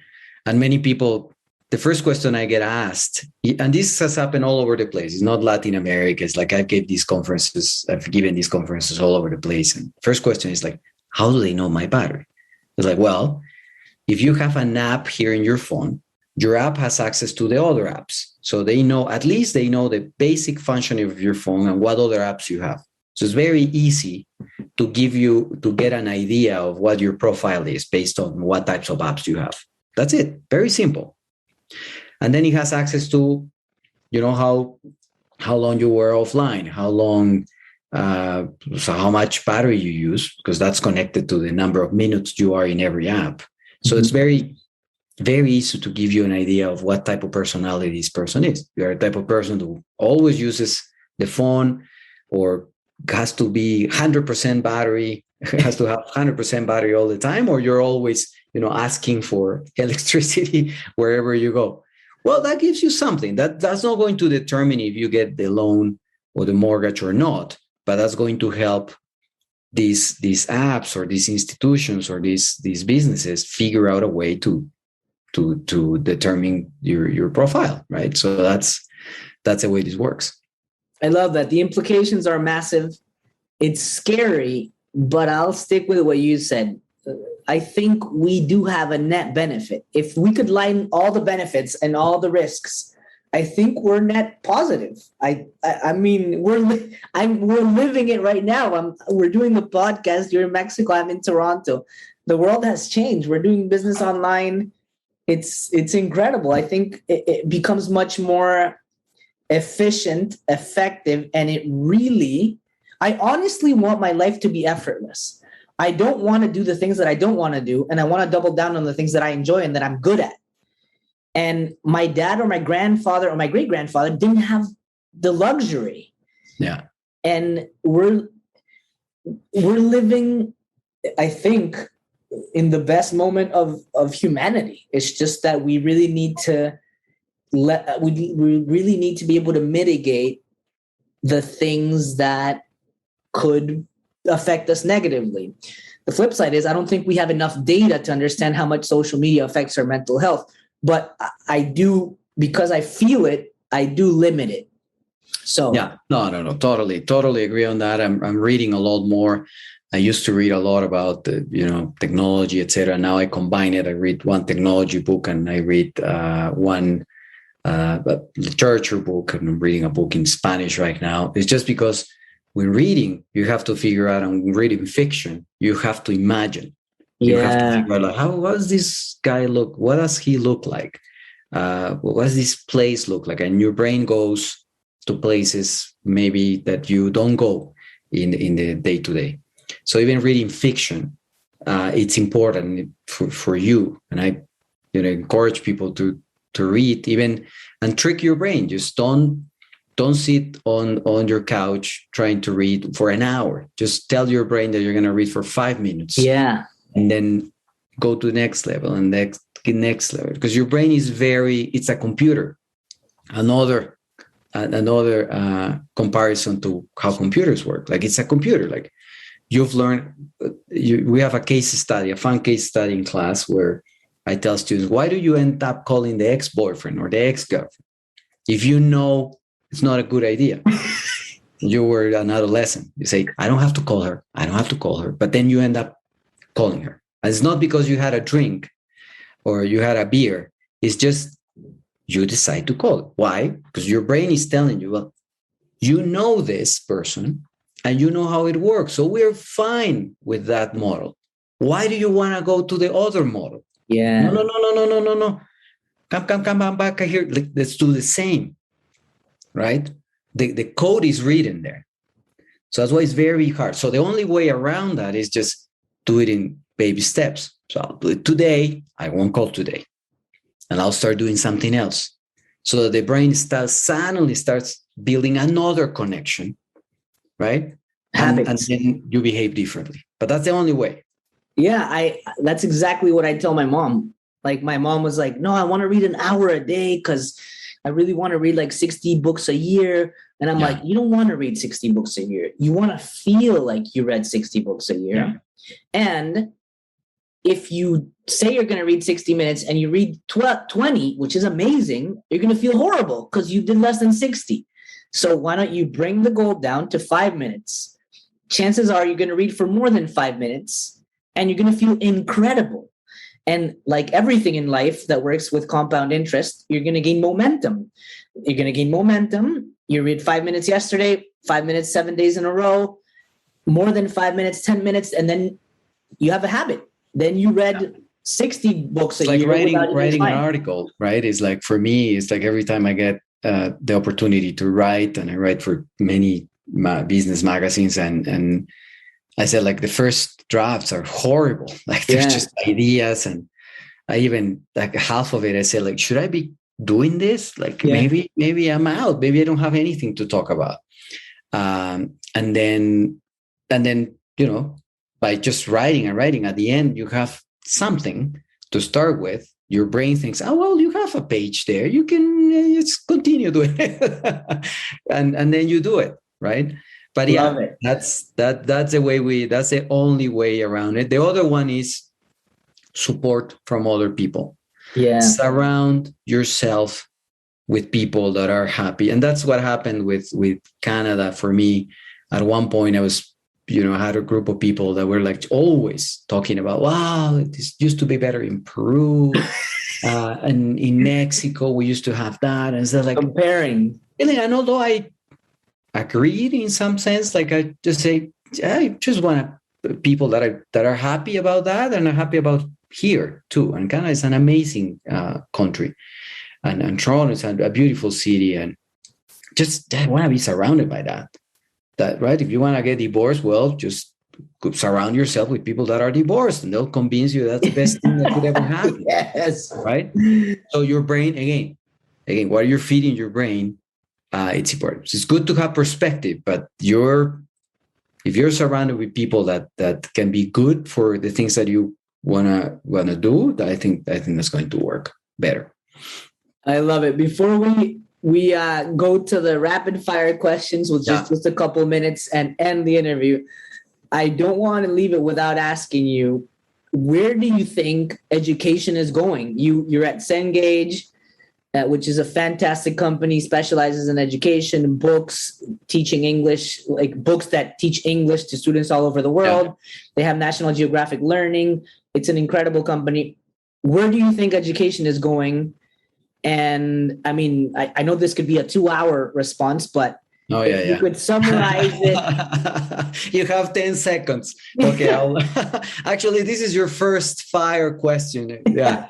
many people, the first question I get asked, and this has happened all over the place. It's not Latin America. It's like I've given these conferences all over the place. And first question is like, how do they know my battery? It's like, well, if you have an app here in your phone, your app has access to the other apps. So at least they know the basic functioning of your phone and what other apps you have. So it's very easy to get an idea of what your profile is based on what types of apps you have. That's it. Very simple. And then it has access to, how long you were offline, so how much battery you use, because that's connected to the number of minutes you are in every app. So it's very, very easy to give you an idea of what type of personality this person is. You're a type of person who always uses the phone, or has to be 100% battery, has to have 100% battery all the time, or you're always, asking for electricity wherever you go. Well, that gives you something. That's not going to determine if you get the loan or the mortgage or not, but that's going to help these apps or these institutions or these businesses figure out a way to determine your profile, right? So that's the way this works. I love that. The implications are massive. It's scary, but I'll stick with what you said. I think we do have a net benefit. If we could line all the benefits and all the risks, I think we're net positive. I mean, we're living it right now. We're doing the podcast. You're in Mexico. I'm in Toronto. The world has changed. We're doing business online. It's incredible. I think it becomes much more efficient, effective, and I honestly want my life to be effortless. I don't want to do the things that I don't want to do, and I want to double down on the things that I enjoy and that I'm good at. And my dad or my grandfather or my great-grandfather didn't have the luxury. Yeah. And we're living, I think, in the best moment of humanity. It's just that we really need to we really need to be able to mitigate the things that could affect us negatively. The flip side is I don't think we have enough data to understand how much social media affects our mental health. But I do, because I feel it, I do limit it. So yeah, no, totally agree on that. I'm reading a lot more. I used to read a lot about technology, etc. Now I combine it. I read one technology book and I read one literature book, and I'm reading a book in Spanish right now. It's just because when reading, you have to figure out, and reading fiction, you have to imagine. You have to figure out, like, how does this guy look? What does he look like? What does this place look like? And your brain goes to places maybe that you don't go in the day-to-day. So even reading fiction, it's important for you. And I encourage people to read even and trick your brain. Just don't sit on your couch trying to read for an hour. Just tell your brain that you're going to read for 5 minutes. Yeah. And then go to the next level and next level. Because your brain is it's a computer. Another comparison to how computers work. Like, it's a computer. Like, you've learned, we have a fun case study in class where I tell students, why do you end up calling the ex-boyfriend or the ex-girlfriend if you know it's not a good idea? You were an adolescent. You say, I don't have to call her. But then you end up calling her. And it's not because you had a drink or you had a beer. It's just you decide to call it. Why? Because your brain is telling you, well, you know this person and you know how it works. So we're fine with that model. Why do you want to go to the other model? Yeah. No. Come back here. Let's do the same. Right? The code is written there. So that's why it's very hard. So the only way around that is just do it in baby steps. So I'll do it today. I won't call today. And I'll start doing something else. So that the brain suddenly starts building another connection, right? And then you behave differently. But that's the only way. Yeah, that's exactly what I tell my mom. Like, my mom was like, no, I want to read an hour a day because I really want to read like 60 books a year. And I'm like, you don't want to read 60 books a year. You want to feel like you read 60 books a year. Yeah. And if you say you're going to read 60 minutes and you read 20, which is amazing, you're going to feel horrible because you did less than 60. So why don't you bring the goal down to 5 minutes? Chances are you're going to read for more than 5 minutes and you're going to feel incredible. And like everything in life that works with compound interest, you're going to gain momentum. You read 5 minutes yesterday, 5 minutes, 7 days in a row, more than 5 minutes, 10 minutes, and then you have a habit. Then you read 60 books a year. Writing an article, right? It's like, for me, it's like every time I get the opportunity to write, and I write for many business magazines, and I said, like, the first drafts are horrible. Like, there's just ideas, and I even, like, half of it, I said, like, should I be doing this? Like, maybe I'm out. Maybe I don't have anything to talk about. And then, by just writing, at the end, you have something to start with. Your brain thinks, oh, well, you have a page there. You can just continue doing it. and then you do it, right? But that's the only way around it. The other one is support from other people. Yeah. Surround yourself with people that are happy. And that's what happened with Canada for me. At one point, I had a group of people that were like always talking about, wow, this used to be better in Peru. And in Mexico, we used to have that. And so, like, comparing. And although I agreed in some sense, like, I just say, I just want people that are happy about that and are happy about here too. And Canada is an amazing country, and Toronto is a beautiful city, and just want to be surrounded by that. That, right? If you want to get divorced, well, just surround yourself with people that are divorced, and they'll convince you that's the best thing that could ever happen. Yes. Right? So your brain, again, while you're feeding your brain, it's important. It's good to have perspective, but if you're surrounded with people that can be good for the things that you wanna do, I think that's going to work better. I love it. Before we go to the rapid fire questions with just a couple minutes and end the interview, I don't want to leave it without asking you, where do you think education is going? You're at Cengage, which is a fantastic company, specializes in education, books, teaching English, like books that teach English to students all over the world. Yeah. They have National Geographic Learning. It's an incredible company. Where do you think education is going? And I mean, I know this could be a 2-hour response, but you could summarize it. You have 10 seconds. Okay. Actually, this is your first fire question. Yeah.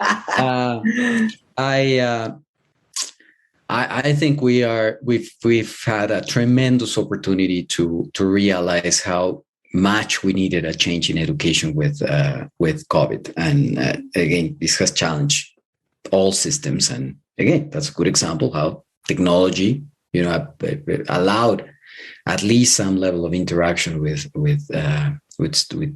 I think we've had a tremendous opportunity to realize how much we needed a change in education with COVID. And again, this has challenged all systems. And again, that's a good example how technology, allowed at least some level of interaction with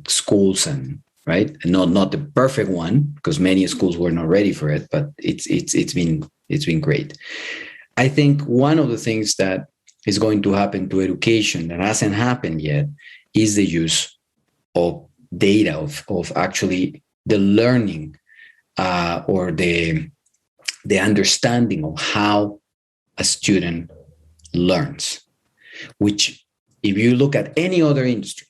schools, and right, and not the perfect one, because many schools were not ready for it, but it's been great. I think one of the things that is going to happen to education that hasn't happened yet is the use of data, of actually the learning or the understanding of how a student learns, which if you look at any other industry,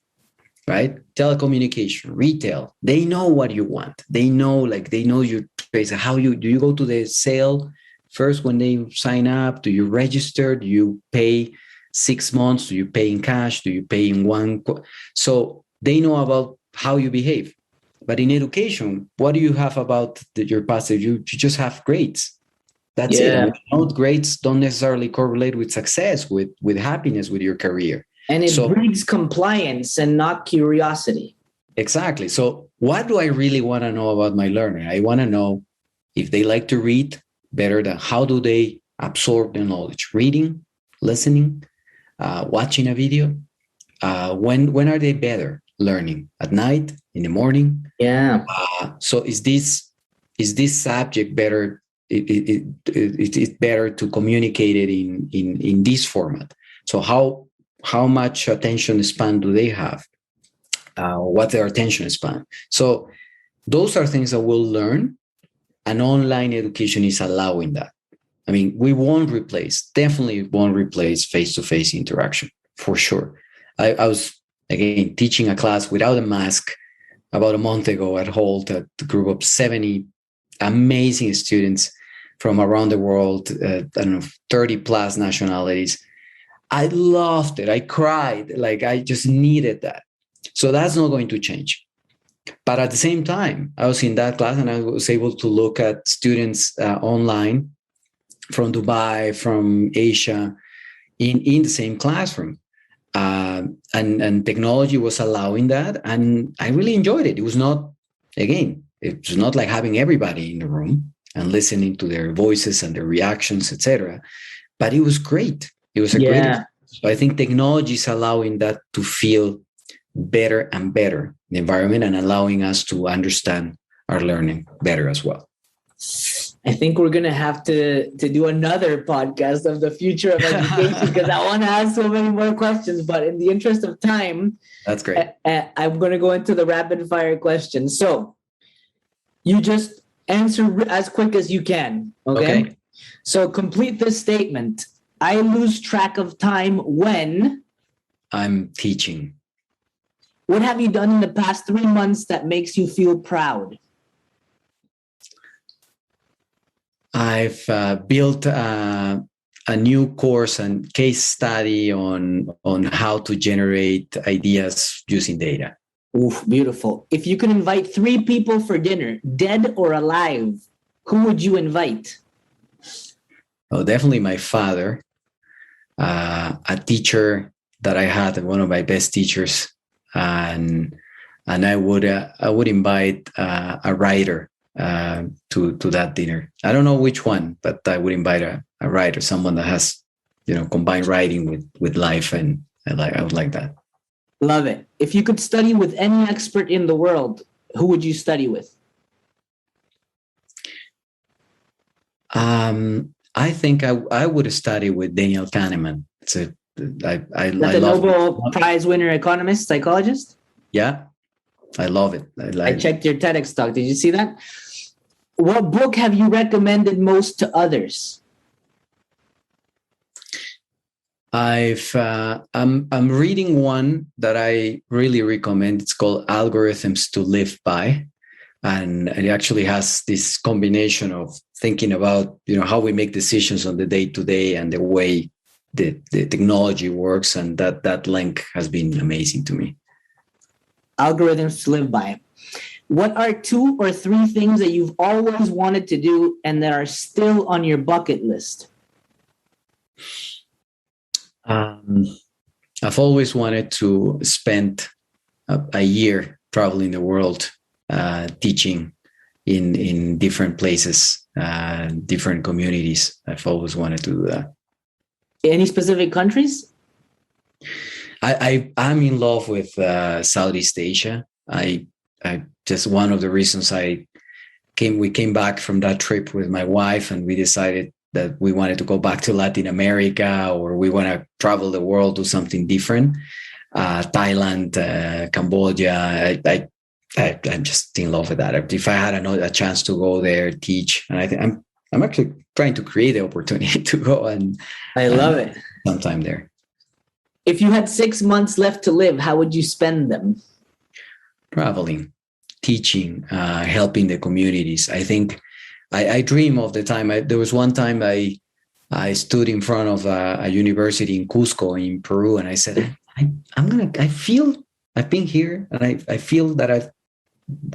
right? Telecommunication, retail, they know what you want. They know your place. How do you go to the sale first when they sign up? Do you register? Do you pay 6 months? Do you pay in cash? Do you pay in one? So they know about how you behave. But in education, what do you have about your past? You just have grades. That's it. Grades don't necessarily correlate with success, with happiness, with your career. And it breeds compliance and not curiosity. Exactly. So what do I really want to know about my learner? I want to know if they like to read better than how do they absorb the knowledge? Reading, listening, watching a video. When are they better learning? At night, in the morning? Yeah. So is this subject better? It's better to communicate it in this format. So how much attention span do they have? What's their attention span? So those are things that we'll learn, and online education is allowing that. I mean, we definitely won't replace face-to-face interaction, for sure. I was, again, teaching a class without a mask about a month ago at Hult, a group of 70 amazing students from around the world, 30 plus nationalities. I loved it. I cried. Like, I just needed that. So that's not going to change. But at the same time, I was in that class and I was able to look at students online from Dubai, from Asia, in the same classroom. And technology was allowing that. And I really enjoyed it. It was not like having everybody in the room and listening to their voices and their reactions, etc. But it was great. It was a great experience. So I think technology is allowing that to feel better and better, the environment, and allowing us to understand our learning better as well. I think we're going to have to do another podcast of the future of education, because I want to ask so many more questions, but in the interest of time, that's great. I'm going to go into the rapid fire questions. So you just answer as quick as you can. Okay. So complete this statement. I lose track of time when I'm teaching. What have you done in the past 3 months that makes you feel proud? I've built a new course and case study on how to generate ideas using data. Oof, beautiful. If you could invite 3 people for dinner, dead or alive, who would you invite? Oh, definitely my father, a teacher that I had, one of my best teachers, and I would invite a writer to that dinner. I don't know which one, but I would invite a writer, someone that has combined writing with life, and I would like that. Love it. If you could study with any expert in the world, who would you study with? I think I would study with Daniel Kahneman. I the love Nobel Prize winner economist, psychologist. Yeah, I love it. I checked your TEDx talk. Did you see that? What book have you recommended most to others? I'm reading one that I really recommend. It's called Algorithms to Live By, and it actually has this combination of thinking about how we make decisions on the day to day and the way the technology works, and that link has been amazing to me. Algorithms to Live By. What are 2 or 3 things that you've always wanted to do and that are still on your bucket list? I've always wanted to spend a year traveling the world, teaching in different places, different communities. I've always wanted to do that. Any specific countries? I'm in love with Southeast Asia. I just one of the reasons we came back from that trip with my wife, and we decided that we wanted to go back to Latin America, or we want to travel the world, do something different. Thailand, Cambodia. I'm just in love with that. If I had a chance to go there, teach, and I think I'm actually trying to create the opportunity to go and I love it. Sometime there. If you had 6 months left to live, how would you spend them? Traveling, teaching, helping the communities. I think I dream of the time. There was one time I stood in front of a university in Cusco in Peru, and I said, I feel I've been here, and I feel that I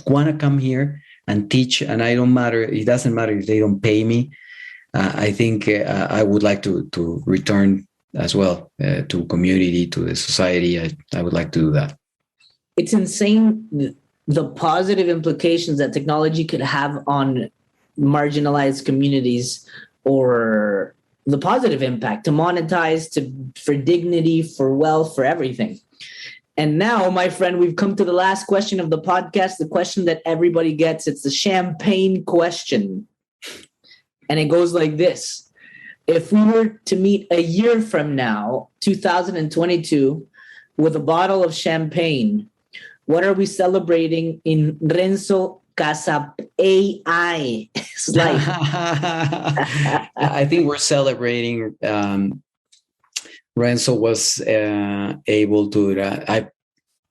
want to come here and teach, and it doesn't matter if they don't pay me. I think I would like to return as well to community, to the society. I would like to do that. It's insane the positive implications that technology could have on marginalized communities, or the positive impact to monetize, for dignity, for wealth, for everything. And now, my friend, we've come to the last question of the podcast, the question that everybody gets. It's the champagne question. And it goes like this. If we were to meet a year from now, 2022, with a bottle of champagne, what are we celebrating in Renzo Casapía life? I think we're celebrating. Renzo was able to.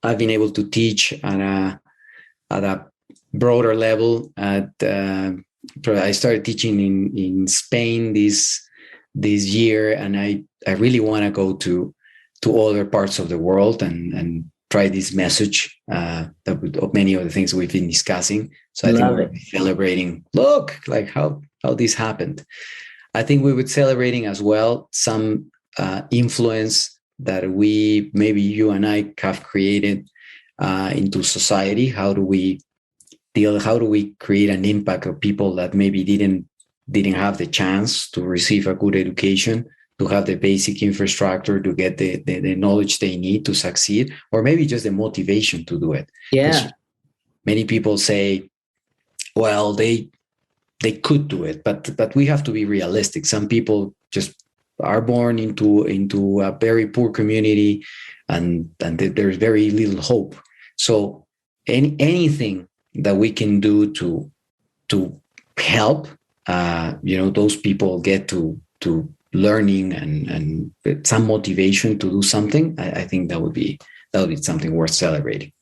I've been able to teach at a broader level. I started teaching in Spain this year, and I really want to go to other parts of the world and try this message of many of the things we've been discussing. So I think we're celebrating. Look, like how this happened. I think we would celebrating as well some influence that maybe you and I have created into society. How do we create an impact of people that maybe didn't have the chance to receive a good education, to have the basic infrastructure, to get the knowledge they need to succeed, or maybe just the motivation to do it. Yeah. Many people say, well, they could do it, but we have to be realistic. Some people just are born into a very poor community, and there's very little hope. So anything that we can do to help those people get to learning and some motivation to do something, I think that would be something worth celebrating.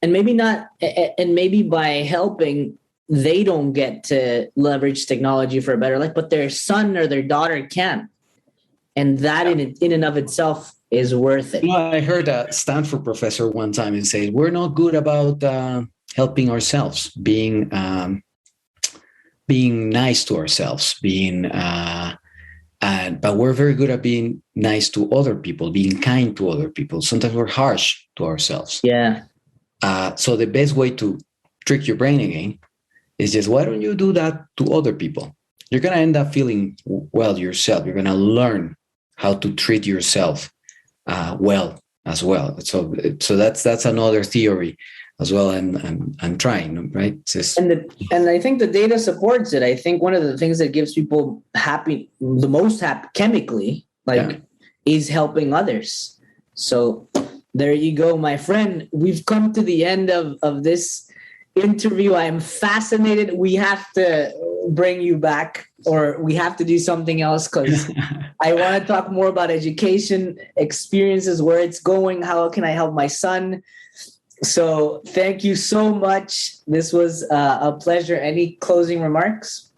And maybe by helping, they don't get to leverage technology for a better life, but their son or their daughter can. And that in and of itself is worth it. I heard a Stanford professor one time and say, we're not good about helping ourselves, being nice to ourselves, but we're very good at being nice to other people, being kind to other people. Sometimes we're harsh to ourselves. Yeah. So the best way to trick your brain again is just, why don't you do that to other people? You're going to end up feeling well yourself. You're going to learn how to treat yourself well as well. So that's another theory as well. I'm trying, right? And I think the data supports it. I think one of the things that gives people the most happy chemically, is helping others. So there you go, my friend. We've come to the end of this interview. I am fascinated. We have to bring you back, or we have to do something else, because I want to talk more about education, experiences, where it's going, how can I help my son. So thank you so much. This was a pleasure. Any closing remarks?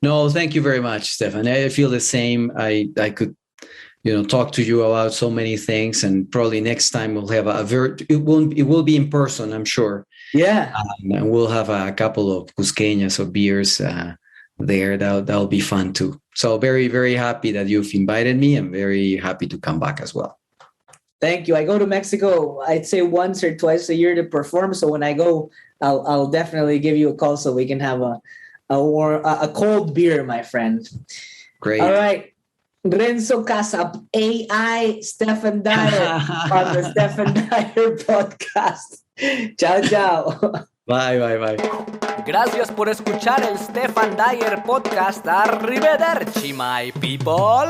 No, thank you very much, Stephan. I feel the same. I could, talk to you about so many things, and probably next time we'll have it will be in person, I'm sure. Yeah. And we'll have a couple of cusqueñas or beers there. That'll be fun too. So very, very happy that you've invited me. I'm very happy to come back as well. Thank you. I go to Mexico, I'd say once or twice a year to perform. So when I go, I'll definitely give you a call so we can have a cold beer, my friend. Great. All right. Renzo Casapía, AI Stephan Dyer on the Stephan Dyer Podcast. Chao, chao. Bye. Gracias por escuchar el Stephan Dyer Podcast. Arrivederci, my people.